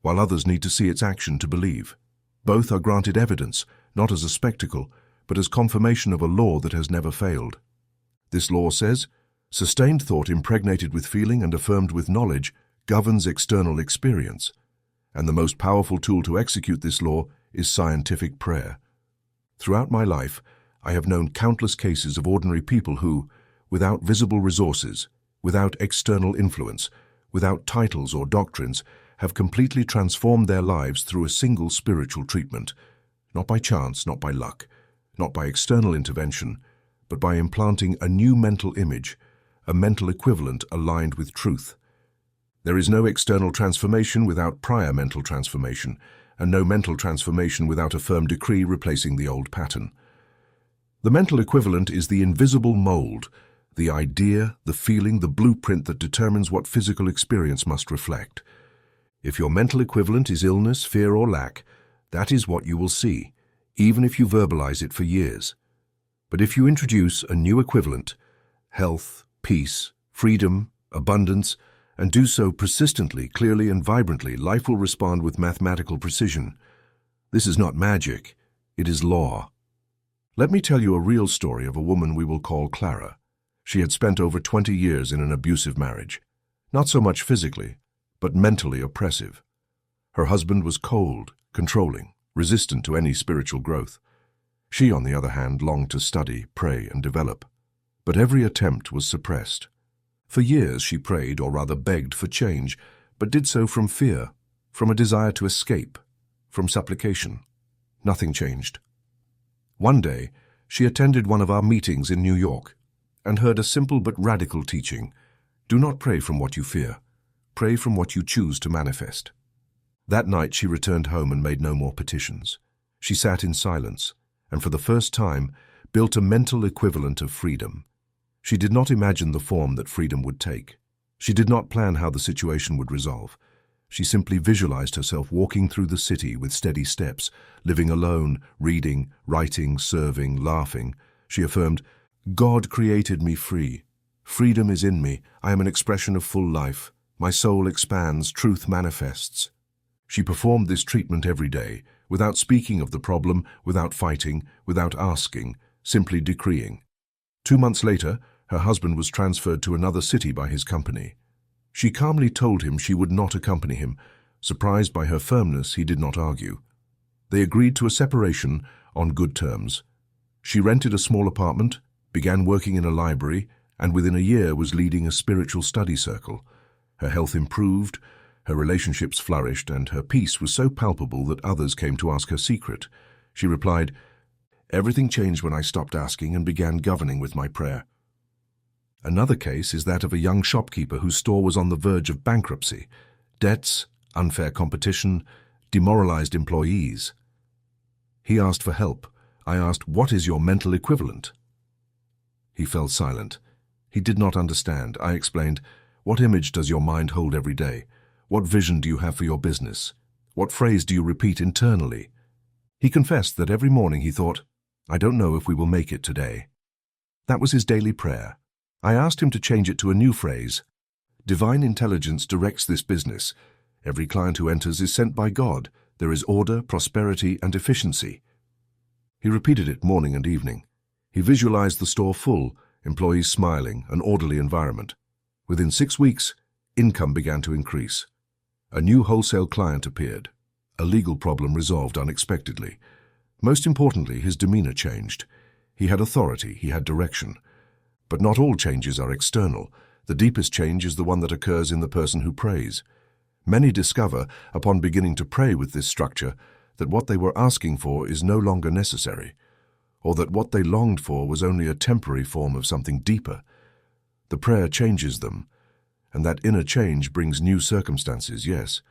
while others need to see its action to believe. Both are granted evidence, not as a spectacle, but as confirmation of a law that has never failed. This law says, sustained thought impregnated with feeling and affirmed with knowledge governs external experience, and the most powerful tool to execute this law is scientific prayer. Throughout my life, I have known countless cases of ordinary people who, without visible resources, without external influence, without titles or doctrines, have completely transformed their lives through a single spiritual treatment, not by chance, not by luck, not by external intervention, but by implanting a new mental image, a mental equivalent aligned with truth. There is no external transformation without prior mental transformation, and no mental transformation without a firm decree replacing the old pattern. The mental equivalent is the invisible mold, the idea, the feeling, the blueprint that determines what physical experience must reflect. If your mental equivalent is illness, fear, or lack, that is what you will see, even if you verbalize it for years. But if you introduce a new equivalent, health, peace, freedom, abundance, and do so persistently, clearly, and vibrantly, life will respond with mathematical precision. This is not magic, it is law. Let me tell you a real story of a woman we will call Clara. She had spent over 20 years in an abusive marriage. not so much physically, but mentally oppressive. Her husband was cold, controlling, resistant to any spiritual growth. She, on the other hand, longed to study, pray, and develop. But every attempt was suppressed. For years she prayed, or rather begged, for change, but did so from fear, from a desire to escape, from supplication. Nothing changed. One day, she attended one of our meetings in New York and heard a simple but radical teaching: do not pray from what you fear, pray from what you choose to manifest. That night she returned home and made no more petitions. She sat in silence and for the first time built a mental equivalent of freedom. She did not imagine the form that freedom would take. She did not plan how the situation would resolve. She simply visualized herself walking through the city with steady steps, living alone, reading, writing, serving, laughing. She affirmed, "God created me free. Freedom is in me. I am an expression of full life. My soul expands, truth manifests." She performed this treatment every day, without speaking of the problem, without fighting, without asking, simply decreeing. 2 months later, her husband was transferred to another city by his company. She calmly told him she would not accompany him. Surprised by her firmness, he did not argue. They agreed to a separation on good terms. She rented a small apartment, began working in a library, and within a year was leading a spiritual study circle. Her health improved, her relationships flourished, and her peace was so palpable that others came to ask her secret. She replied, "Everything changed when I stopped asking and began governing with my prayer." Another case is that of a young shopkeeper whose store was on the verge of bankruptcy. Debts, unfair competition, demoralized employees. He asked for help. I asked, "What is your mental equivalent?" He fell silent. He did not understand. I explained, "What image does your mind hold every day? What vision do you have for your business? What phrase do you repeat internally?" He confessed that every morning he thought, "I don't know if we will make it today." That was his daily prayer. I asked him to change it to a new phrase: "Divine intelligence directs this business. Every client who enters is sent by God. There is order, prosperity, and efficiency." He repeated it morning and evening. He visualized the store full, employees smiling, an orderly environment. Within 6 weeks, income began to increase. A new wholesale client appeared. A legal problem resolved unexpectedly. Most importantly, his demeanor changed. He had authority, he had direction. But not all changes are external. The deepest change is the one that occurs in the person who prays. Many discover, upon beginning to pray with this structure, that what they were asking for is no longer necessary, or that what they longed for was only a temporary form of something deeper. The prayer changes them, and that inner change brings new circumstances, yes,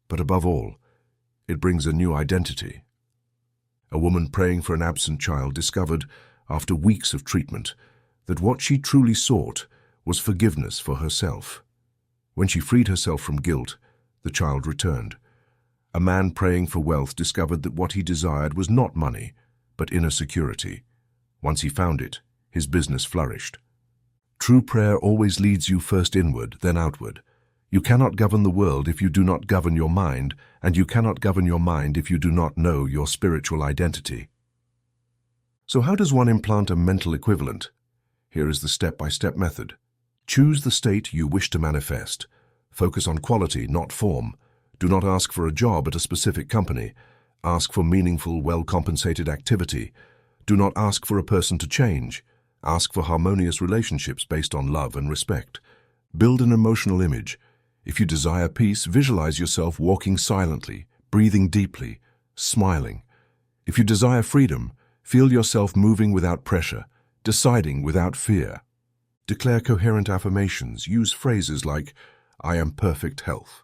but above all, it brings a new identity. A woman praying for an absent child discovered, after weeks of treatment, that what she truly sought was forgiveness for herself. When she freed herself from guilt, the child returned. A man praying for wealth discovered that what he desired was not money, but inner security. Once he found it, his business flourished. True prayer always leads you first inward, then outward. You cannot govern the world if you do not govern your mind, and you cannot govern your mind if you do not know your spiritual identity. So how does one implant a mental equivalent? Here is the step-by-step method. Choose the state you wish to manifest. Focus on quality, not form. Do not ask for a job at a specific company. Ask for meaningful, well-compensated activity. Do not ask for a person to change. Ask for harmonious relationships based on love and respect. Build an emotional image. If you desire peace, visualize yourself walking silently, breathing deeply, smiling. If you desire freedom, feel yourself moving without pressure, deciding without fear. Declare coherent affirmations. Use phrases like, "I am perfect health."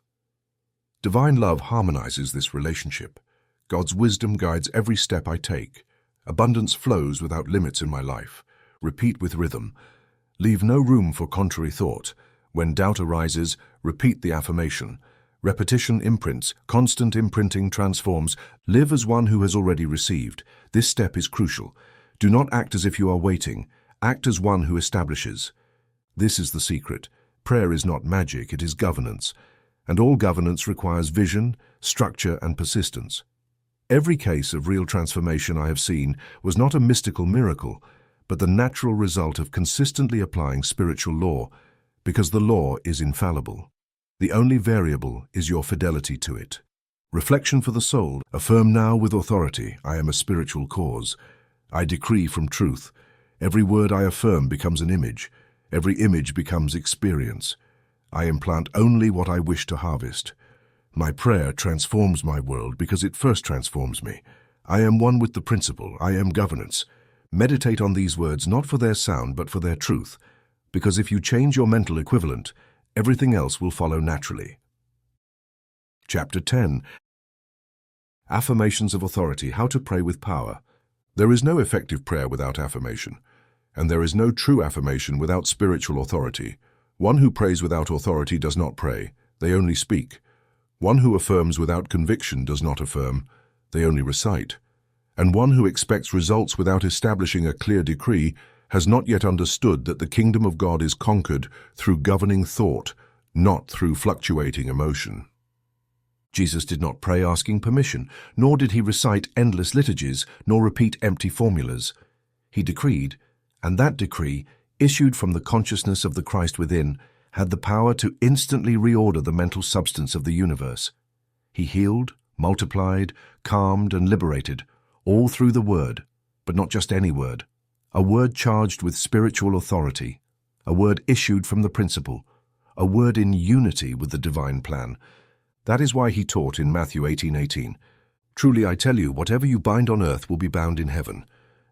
Divine love harmonizes this relationship. God's wisdom guides every step I take. Abundance flows without limits in my life. Repeat with rhythm. Leave no room for contrary thought. When doubt arises, repeat the affirmation. Repetition imprints, constant imprinting transforms. Live as one who has already received. This step is crucial. Do not act as if you are waiting. Act as one who establishes. This is the secret. Prayer is not magic, it is governance. And all governance requires vision, structure, and persistence. Every case of real transformation I have seen was not a mystical miracle, but the natural result of consistently applying spiritual law. Because the law is infallible. The only variable is your fidelity to it. Reflection for the soul. Affirm now with authority, I am a spiritual cause. I decree from truth. Every word I affirm becomes an image. Every image becomes experience. I implant only what I wish to harvest. My prayer transforms my world because it first transforms me. I am one with the principle. I am governance. Meditate on these words not for their sound but for their truth, because if you change your mental equivalent, everything else will follow naturally. Chapter 10. Affirmations of Authority, How to Pray with Power. There is no effective prayer without affirmation, and there is no true affirmation without spiritual authority. One who prays without authority does not pray, they only speak. One who affirms without conviction does not affirm, they only recite. And one who expects results without establishing a clear decree has not yet understood that the kingdom of God is conquered through governing thought, not through fluctuating emotion. Jesus did not pray asking permission, nor did he recite endless liturgies, nor repeat empty formulas. He decreed, and that decree, issued from the consciousness of the Christ within, had the power to instantly reorder the mental substance of the universe. He healed, multiplied, calmed, and liberated, all through the word, but not just any word. A word charged with spiritual authority, a word issued from the principle, a word in unity with the divine plan. That is why he taught in Matthew 18:18, "Truly I tell you, whatever you bind on earth will be bound in heaven,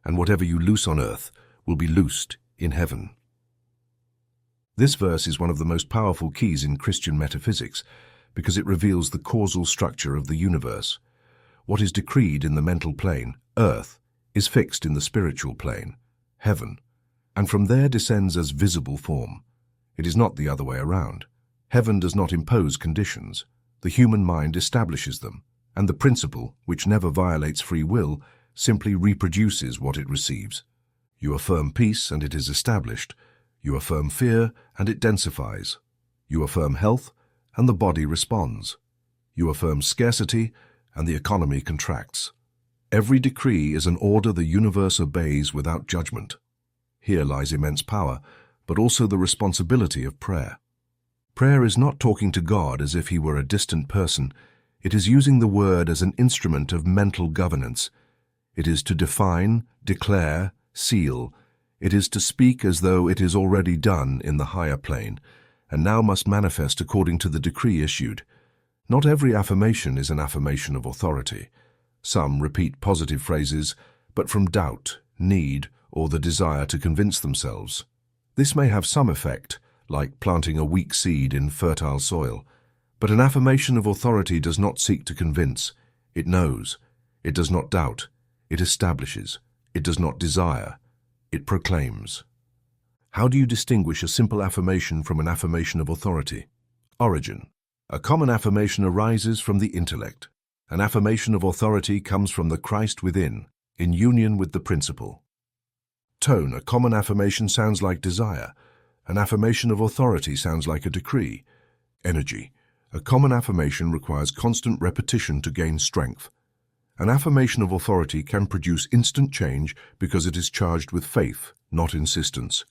and whatever you loose on earth will be loosed in heaven." This verse is one of the most powerful keys in Christian metaphysics because it reveals the causal structure of the universe. What is decreed in the mental plane, earth, is fixed in the spiritual plane, heaven, and from there descends as visible form. It is not the other way around. Heaven does not impose conditions. The human mind establishes them, and the principle, which never violates free will, simply reproduces what it receives. You affirm peace, and it is established. You affirm fear, and it densifies. You affirm health, and the body responds. You affirm scarcity, and the economy contracts. Every decree is an order the universe obeys without judgment. Here lies immense power, but also the responsibility of prayer. Prayer is not talking to God as if he were a distant person. It is using the word as an instrument of mental governance. It is to define, declare, seal. It is to speak as though it is already done in the higher plane, and now must manifest according to the decree issued. Not every affirmation is an affirmation of authority. Some repeat positive phrases, but from doubt, need, or the desire to convince themselves. This may have some effect, like planting a weak seed in fertile soil, but an affirmation of authority does not seek to convince. It knows. It does not doubt. It establishes. It does not desire. It proclaims. How do you distinguish a simple affirmation from an affirmation of authority? Origin. A common affirmation arises from the intellect. An affirmation of authority comes from the Christ within, in union with the principle. Tone. A common affirmation sounds like desire. An affirmation of authority sounds like a decree. Energy. A common affirmation requires constant repetition to gain strength. An affirmation of authority can produce instant change because it is charged with faith, not insistence.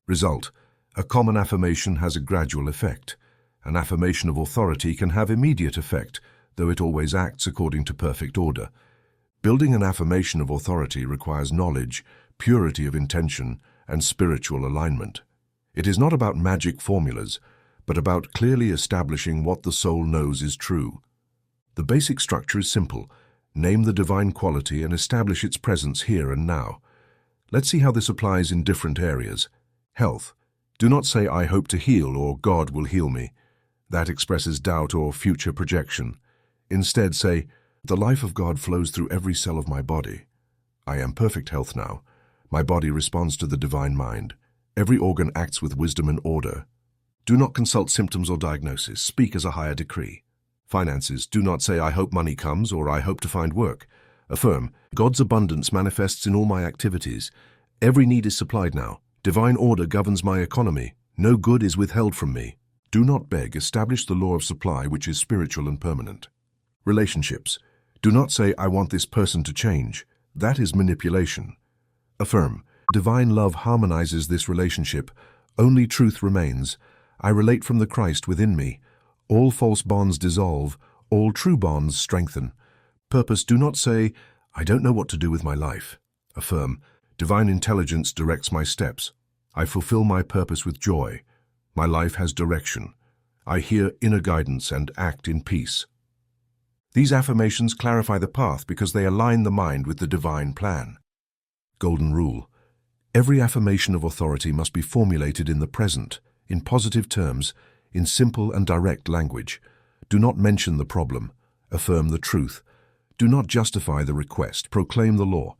Result. A common affirmation has a gradual effect. An affirmation of authority can have immediate effect, though it always acts according to perfect order. Building an affirmation of authority requires knowledge, purity of intention, and spiritual alignment. It is not about magic formulas, but about clearly establishing what the soul knows is true. The basic structure is simple. Name the divine quality and establish its presence here and now. Let's see how this applies in different areas. Health. Do not say, "I hope to heal," or "God will heal me." That expresses doubt or future projection. Instead say, "The life of God flows through every cell of my body. I am perfect health now. My body responds to the divine mind. Every organ acts with wisdom and order." Do not consult symptoms or diagnosis. Speak as a higher decree. Finances. Do not say, "I hope money comes," or "I hope to find work." Affirm, "God's abundance manifests in all my activities. Every need is supplied now. Divine order governs my economy. No good is withheld from me." Do not beg. Establish the law of supply, which is spiritual and permanent. Relationships. Do not say, "I want this person to change." That is manipulation. Affirm, "Divine love harmonizes this relationship. Only truth remains. I relate from the Christ within me. All false bonds dissolve, all true bonds strengthen. Purpose, do not say, I don't know what to do with my life. Affirm, divine intelligence directs my steps. I fulfill my purpose with joy. My life has direction. I hear inner guidance and act in peace. These affirmations clarify the path because they align the mind with the divine plan. Golden rule. Every affirmation of authority must be formulated in the present, in positive terms, in simple and direct language. Do not mention the problem. Affirm the truth. Do not justify the request. Proclaim the law.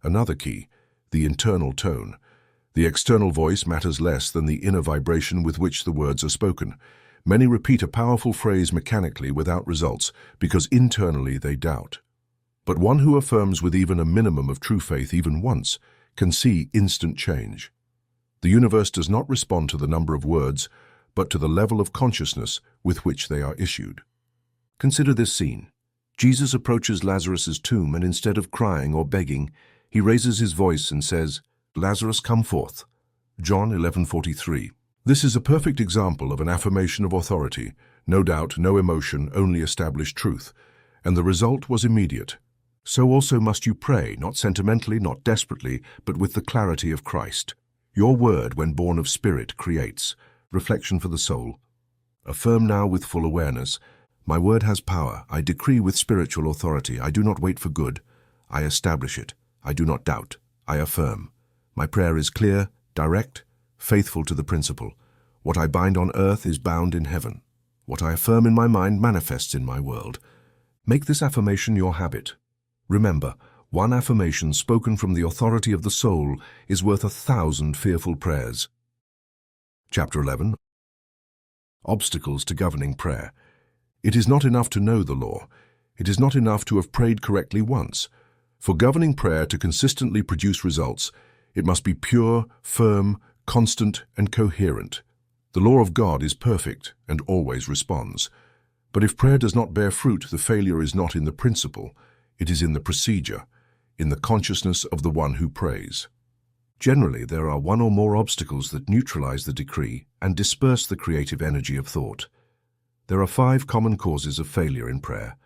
Another key, the internal tone. The external voice matters less than the inner vibration with which the words are spoken. Many repeat a powerful phrase mechanically without results because internally they doubt. But one who affirms with even a minimum of true faith even once can see instant change. The universe does not respond to the number of words, but to the level of consciousness with which they are issued. Consider this scene. Jesus approaches Lazarus's tomb, and instead of crying or begging, he raises his voice and says, "Lazarus, come forth." John 11:43. This is a perfect example of an affirmation of authority. No doubt, no emotion, only established truth. And the result was immediate. So also must you pray, not sentimentally, not desperately, but with the clarity of Christ. Your word, when born of spirit, creates. Reflection for the soul. Affirm now with full awareness. My word has power. I decree with spiritual authority. I do not wait for good. I establish it. I do not doubt. I affirm. My prayer is clear, direct, faithful to the principle. What I bind on earth is bound in heaven. What I affirm in my mind manifests in my world. Make this affirmation your habit. Remember, one affirmation spoken from the authority of the soul is worth 1,000 fearful prayers. Chapter 11. Obstacles to governing prayer. It is not enough to know the law. It is not enough to have prayed correctly once. For governing prayer to consistently produce results, it must be pure, firm, constant, and coherent. The law of God is perfect and always responds. But if prayer does not bear fruit, the failure is not in the principle, it is in the procedure, in the consciousness of the one who prays. Generally, there are one or more obstacles that neutralize the decree and disperse the creative energy of thought. There are 5 common causes of failure in prayer.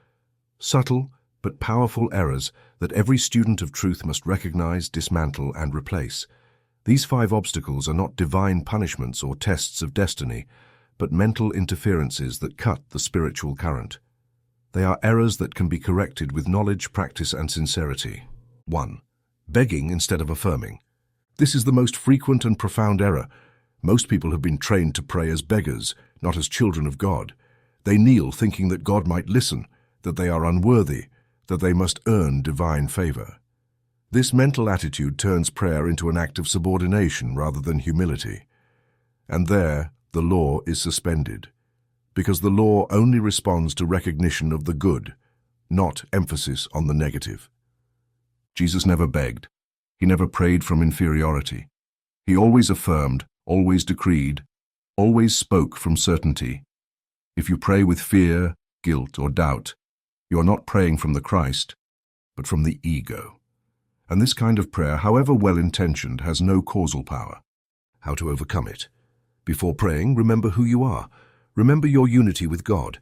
Subtle but powerful errors that every student of truth must recognize, dismantle, and replace. These 5 obstacles are not divine punishments or tests of destiny, but mental interferences that cut the spiritual current. They are errors that can be corrected with knowledge, practice, and sincerity. 1. Begging instead of affirming. This is the most frequent and profound error. Most people have been trained to pray as beggars, not as children of God. They kneel thinking that God might listen, that they are unworthy, that they must earn divine favor. This mental attitude turns prayer into an act of subordination rather than humility. And there, the law is suspended, because the law only responds to recognition of the good, not emphasis on the negative. Jesus never begged. He never prayed from inferiority. He always affirmed, always decreed, always spoke from certainty. If you pray with fear, guilt, or doubt, you are not praying from the Christ, but from the ego. And this kind of prayer, however well-intentioned, has no causal power. How to overcome it? Before praying, remember who you are. Remember your unity with God.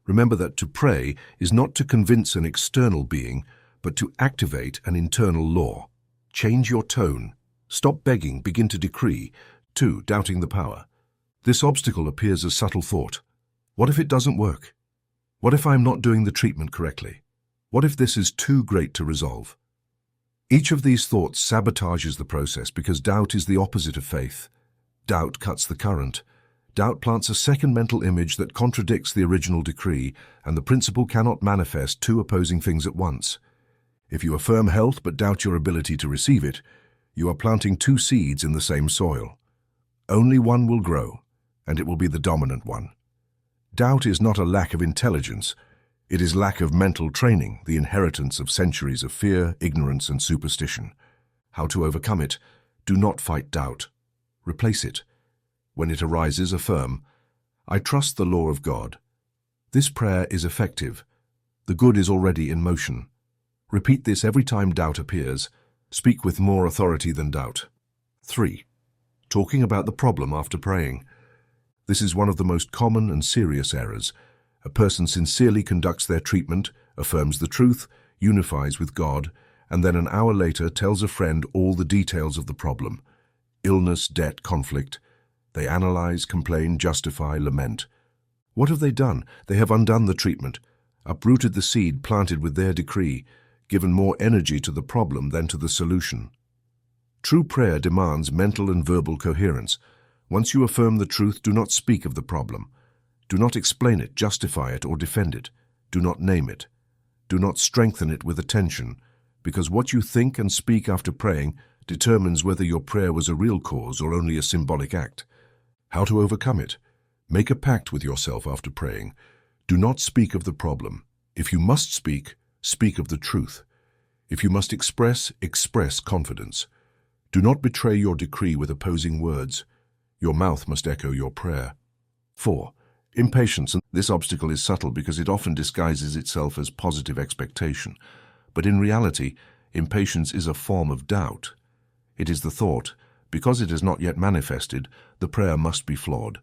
Remember that to pray is not to convince an external being, but to activate an internal law. Change your tone. Stop begging, begin to decree. 2. Doubting the power. This obstacle appears as subtle thought. What if it doesn't work? What if I am not doing the treatment correctly? What if this is too great to resolve? Each of these thoughts sabotages the process because doubt is the opposite of faith. Doubt cuts the current. Doubt plants a second mental image that contradicts the original decree, and the principle cannot manifest 2 opposing things at once. If you affirm health but doubt your ability to receive it, you are planting 2 seeds in the same soil. Only one will grow, and it will be the dominant one. Doubt is not a lack of intelligence. It is lack of mental training, the inheritance of centuries of fear, ignorance, and superstition. How to overcome it? Do not fight doubt. Replace it. When it arises, affirm, I trust the law of God. This prayer is effective. The good is already in motion. Repeat this every time doubt appears. Speak with more authority than doubt. 3. Talking about the problem after praying. This is one of the most common and serious errors. A person sincerely conducts their treatment, affirms the truth, unifies with God, and then an hour later tells a friend all the details of the problem. Illness, debt, conflict. They analyze, complain, justify, lament. What have they done? They have undone the treatment, uprooted the seed planted with their decree, given more energy to the problem than to the solution. True prayer demands mental and verbal coherence. Once you affirm the truth, do not speak of the problem. Do not explain it, justify it, or defend it. Do not name it. Do not strengthen it with attention, because what you think and speak after praying determines whether your prayer was a real cause or only a symbolic act. How to overcome it? Make a pact with yourself after praying. Do not speak of the problem. If you must speak, speak of the truth. If you must express, express confidence. Do not betray your decree with opposing words. Your mouth must echo your prayer. 4. Impatience. This obstacle is subtle because it often disguises itself as positive expectation. But in reality, impatience is a form of doubt. It is the thought, because it has not yet manifested, the prayer must be flawed.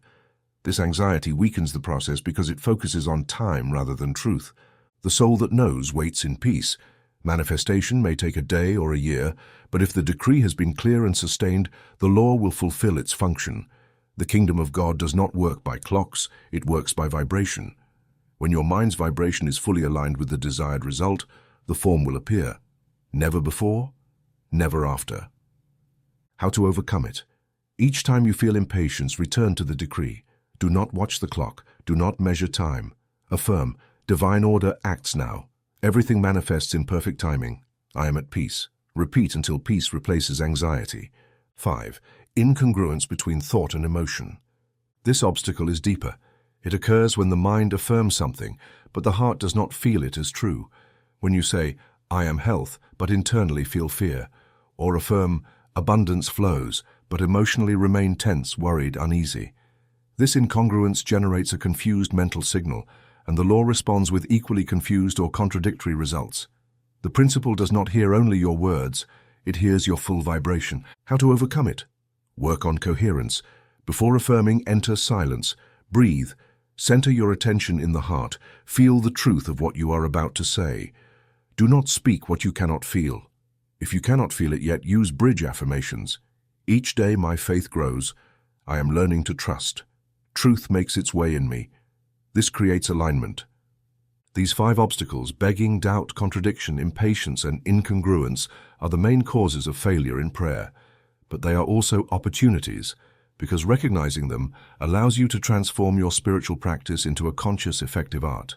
This anxiety weakens the process because it focuses on time rather than truth. The soul that knows waits in peace. Manifestation may take a day or a year, but if the decree has been clear and sustained, the law will fulfill its function. The kingdom of God does not work by clocks, it works by vibration. When your mind's vibration is fully aligned with the desired result, the form will appear. Never before, never after. How to overcome it? Each time you feel impatience, return to the decree. Do not watch the clock. Do not measure time. Affirm, divine order acts now. Everything manifests in perfect timing. I am at peace. Repeat until peace replaces anxiety. 5. Incongruence between thought and emotion. This obstacle is deeper. It occurs when the mind affirms something, but the heart does not feel it as true. When you say, I am health, but internally feel fear, or affirm, abundance flows, but emotionally remain tense, worried, uneasy. This incongruence generates a confused mental signal, and the law responds with equally confused or contradictory results. The principle does not hear only your words, it hears your full vibration. How to overcome it? Work on coherence. Before affirming, enter silence. Breathe. Center your attention in the heart. Feel the truth of what you are about to say. Do not speak what you cannot feel. If you cannot feel it yet, use bridge affirmations. Each day my faith grows. I am learning to trust. Truth makes its way in me. This creates alignment. These 5 obstacles, begging, doubt, contradiction, impatience, and incongruence, are the main causes of failure in prayer. But they are also opportunities, because recognizing them allows you to transform your spiritual practice into a conscious, effective art.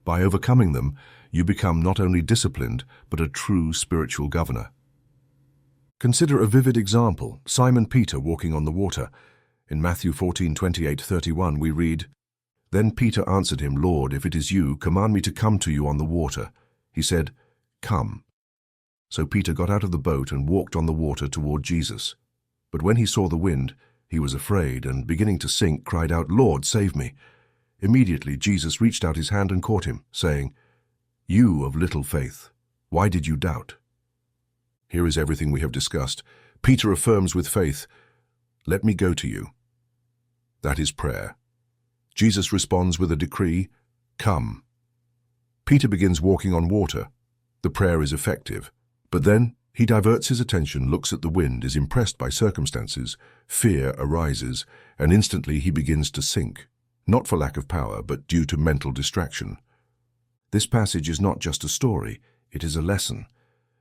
By overcoming them, you become not only disciplined, but a true spiritual governor. Consider a vivid example, Simon Peter walking on the water. In Matthew 14:28-31 we read, Then Peter answered him, Lord, if it is you, command me to come to you on the water. He said, Come. So Peter got out of the boat and walked on the water toward Jesus. But when he saw the wind, he was afraid, and beginning to sink, cried out, Lord, save me. Immediately Jesus reached out his hand and caught him, saying, You of little faith, why did you doubt? Here is everything we have discussed. Peter affirms with faith, Let me go to you. That is prayer. Jesus responds with a decree, Come. Peter begins walking on water. The prayer is effective. But then he diverts his attention, looks at the wind, is impressed by circumstances. Fear arises, and instantly he begins to sink. Not for lack of power, but due to mental distraction. This passage is not just a story, it is a lesson.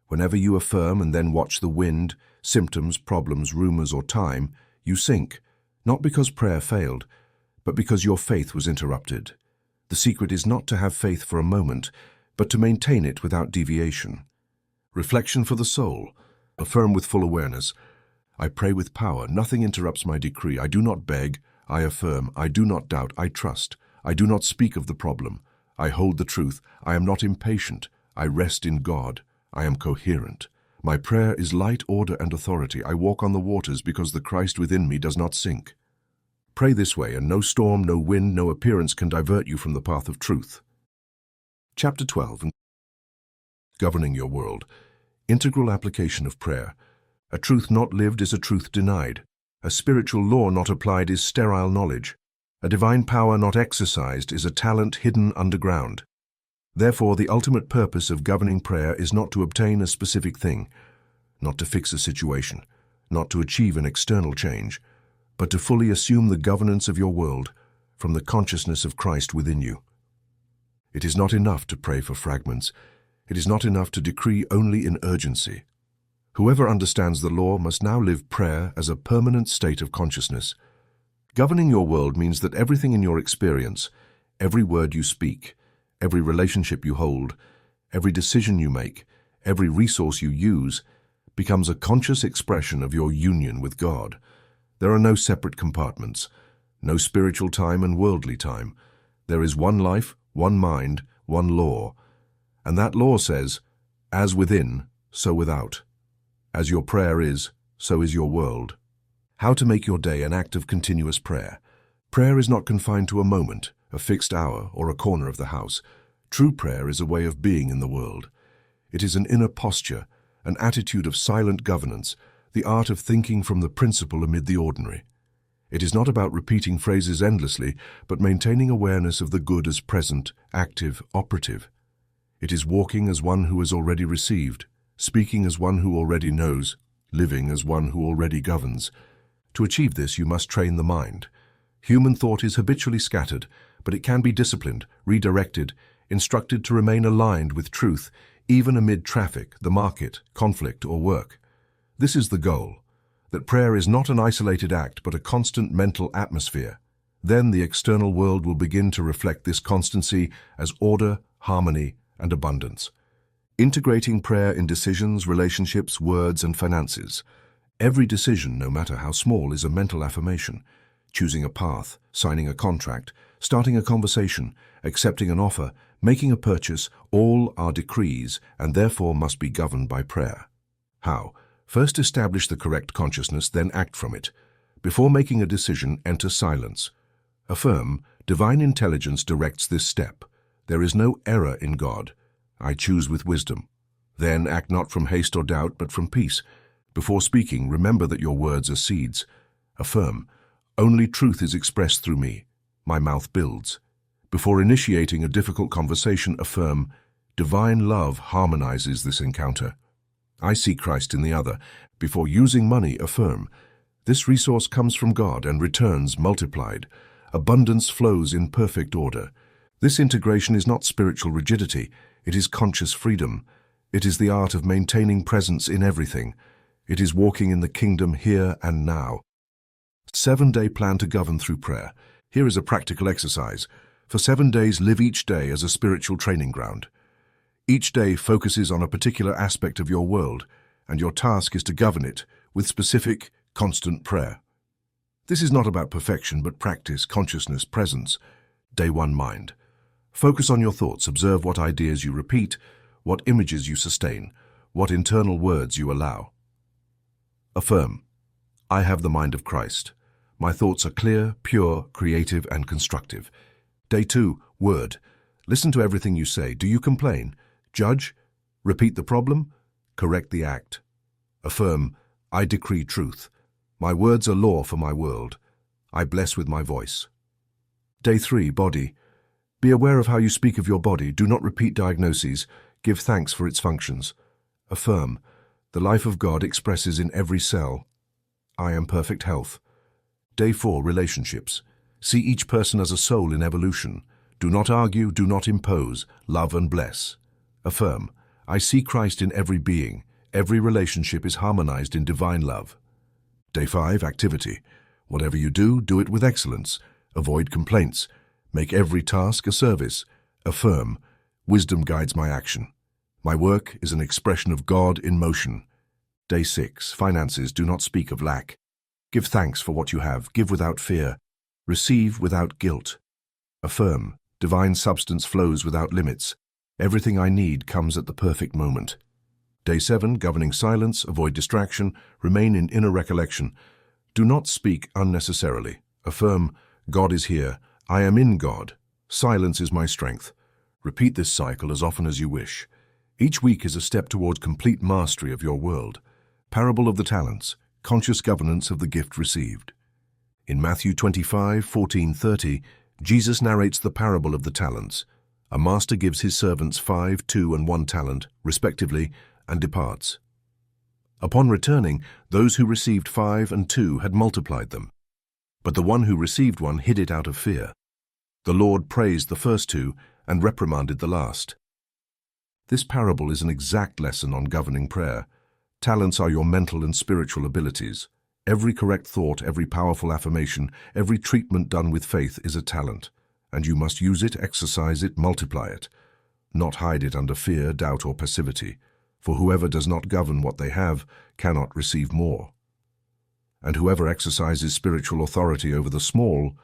Whenever you affirm and then watch the wind, symptoms, problems, rumors, or time, you sink, not because prayer failed, but because your faith was interrupted. The secret is not to have faith for a moment, but to maintain it without deviation. Reflection for the soul. Affirm with full awareness. I pray with power. Nothing interrupts my decree. I do not beg. I affirm. I do not doubt. I trust. I do not speak of the problem. I hold the truth. I am not impatient. I rest in God. I am coherent. My prayer is light, order, and authority. I walk on the waters because the Christ within me does not sink. Pray this way, and no storm, no wind, no appearance can divert you from the path of truth. Chapter 12. Governing your world. Integral application of prayer. A truth not lived is a truth denied. A spiritual law not applied is sterile knowledge. A divine power not exercised is a talent hidden underground. Therefore, the ultimate purpose of governing prayer is not to obtain a specific thing, not to fix a situation, not to achieve an external change, but to fully assume the governance of your world from the consciousness of Christ within you. It is not enough to pray for fragments. It is not enough to decree only in urgency. Whoever understands the law must now live prayer as a permanent state of consciousness. Governing your world means that everything in your experience, every word you speak, every relationship you hold, every decision you make, every resource you use, becomes a conscious expression of your union with God. There are no separate compartments, no spiritual time and worldly time. There is one life, one mind, one law. And that law says, as within, so without. As your prayer is, so is your world. How to make your day an act of continuous prayer. Prayer is not confined to a moment, a fixed hour, or a corner of the house. True prayer is a way of being in the world. It is an inner posture, an attitude of silent governance, the art of thinking from the principle amid the ordinary. It is not about repeating phrases endlessly, but maintaining awareness of the good as present, active, operative. It is walking as one who has already received, speaking as one who already knows, living as one who already governs. To achieve this, you must train the mind. Human thought is habitually scattered, but it can be disciplined, redirected, instructed to remain aligned with truth, even amid traffic, the market, conflict, or work. This is the goal, that prayer is not an isolated act, but a constant mental atmosphere. Then the external world will begin to reflect this constancy as order, harmony, and abundance. Integrating prayer in decisions, relationships, words, and finances. Every decision, no matter how small, is a mental affirmation. Choosing a path, signing a contract, starting a conversation, accepting an offer, making a purchase, all are decrees and therefore must be governed by prayer. How? First establish the correct consciousness, then act from it. Before making a decision, enter silence. Affirm, divine intelligence directs this step. There is no error in God. I choose with wisdom. Then act not from haste or doubt, but from peace. Before speaking, remember that your words are seeds. Affirm, only truth is expressed through me. My mouth builds. Before initiating a difficult conversation, affirm, divine love harmonizes this encounter. I see Christ in the other. Before using money, affirm, this resource comes from God and returns multiplied. Abundance flows in perfect order. This integration is not spiritual rigidity, it is conscious freedom. It is the art of maintaining presence in everything. It is walking in the kingdom here and now. 7-day plan to govern through prayer. Here is a practical exercise. For 7 days, live each day as a spiritual training ground. Each day focuses on a particular aspect of your world, and your task is to govern it with specific, constant prayer. This is not about perfection, but practice, consciousness, presence. Day 1, mind. Focus on your thoughts. Observe what ideas you repeat, what images you sustain, what internal words you allow. Affirm, I have the mind of Christ. My thoughts are clear, pure, creative, and constructive. Day 2, word. Listen to everything you say. Do you complain? Judge? Repeat the problem? Correct the act. Affirm, I decree truth. My words are law for my world. I bless with my voice. Day 3, body. Be aware of how you speak of your body. Do not repeat diagnoses. Give thanks for its functions. Affirm, the life of God expresses in every cell. I am perfect health. Day 4, relationships. See each person as a soul in evolution. Do not argue, do not impose. Love and bless. Affirm, I see Christ in every being. Every relationship is harmonized in divine love. Day 5, activity. Whatever you do, do it with excellence. Avoid complaints. Make every task a service. Affirm, wisdom guides my action. My work is an expression of God in motion. Day 6, finances. Do not speak of lack. Give thanks for what you have. Give without fear. Receive without guilt. Affirm, divine substance flows without limits. Everything I need comes at the perfect moment. Day 7, governing silence. Avoid distraction. Remain in inner recollection. Do not speak unnecessarily. Affirm, God is here. I am in God. Silence is my strength. Repeat this cycle as often as you wish. Each week is a step toward complete mastery of your world. Parable of the talents. conscious governance of the gift received. In Matthew 25:14-30, Jesus narrates the parable of the talents. A master gives his servants 5, 2, and 1 talent, respectively, and departs. Upon returning, those who received 5 and 2 had multiplied them. But the one who received 1 hid it out of fear. The Lord praised the first 2 and reprimanded the last. This parable is an exact lesson on governing prayer. Talents are your mental and spiritual abilities. Every correct thought, every powerful affirmation, every treatment done with faith is a talent, and you must use it, exercise it, multiply it. Not hide it under fear, doubt, or passivity, for whoever does not govern what they have cannot receive more. And whoever exercises spiritual authority over the small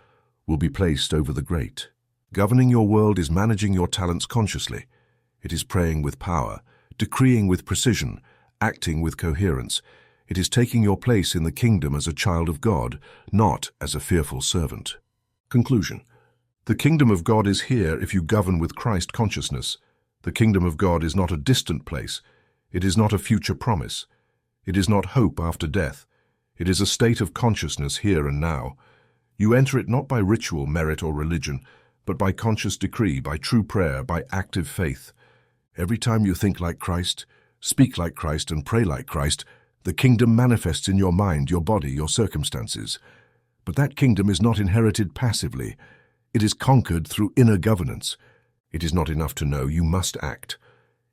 will be placed over the great. Governing your world is managing your talents consciously. It is praying with power, decreeing with precision, acting with coherence. It is taking your place in the kingdom as a child of God, not as a fearful servant. Conclusion. The kingdom of God is here if you govern with Christ consciousness. The kingdom of God is not a distant place. It is not a future promise. It is not hope after death. It is a state of consciousness here and now. You enter it not by ritual, merit, or religion, but by conscious decree, by true prayer, by active faith. Every time you think like Christ, speak like Christ, and pray like Christ, the kingdom manifests in your mind, your body, your circumstances. But that kingdom is not inherited passively. It is conquered through inner governance. It is not enough to know, you must act.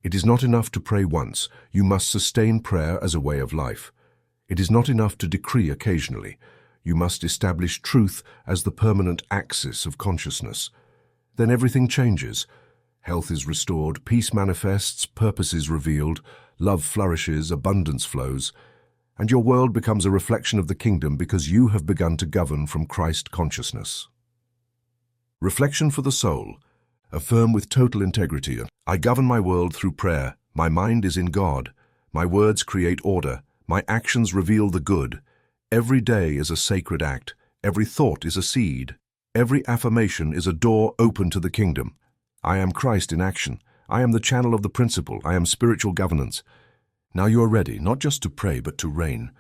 It is not enough to pray once, you must sustain prayer as a way of life. It is not enough to decree occasionally. You must establish truth as the permanent axis of consciousness. Then everything changes. Health is restored, peace manifests, purpose is revealed, love flourishes, abundance flows, and your world becomes a reflection of the kingdom because you have begun to govern from Christ consciousness. Reflection for the soul. Affirm with total integrity. I govern my world through prayer. My mind is in God. My words create order. My actions reveal the good. Every day is a sacred act. Every thought is a seed. Every affirmation is a door open to the kingdom. I am Christ in action. I am the channel of the principle. I am spiritual governance. Now you are ready, not just to pray, but to reign.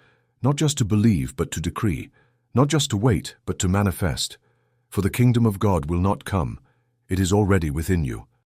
Not just to believe, but to decree. Not just to wait, but to manifest. For the kingdom of God will not come. It is already within you.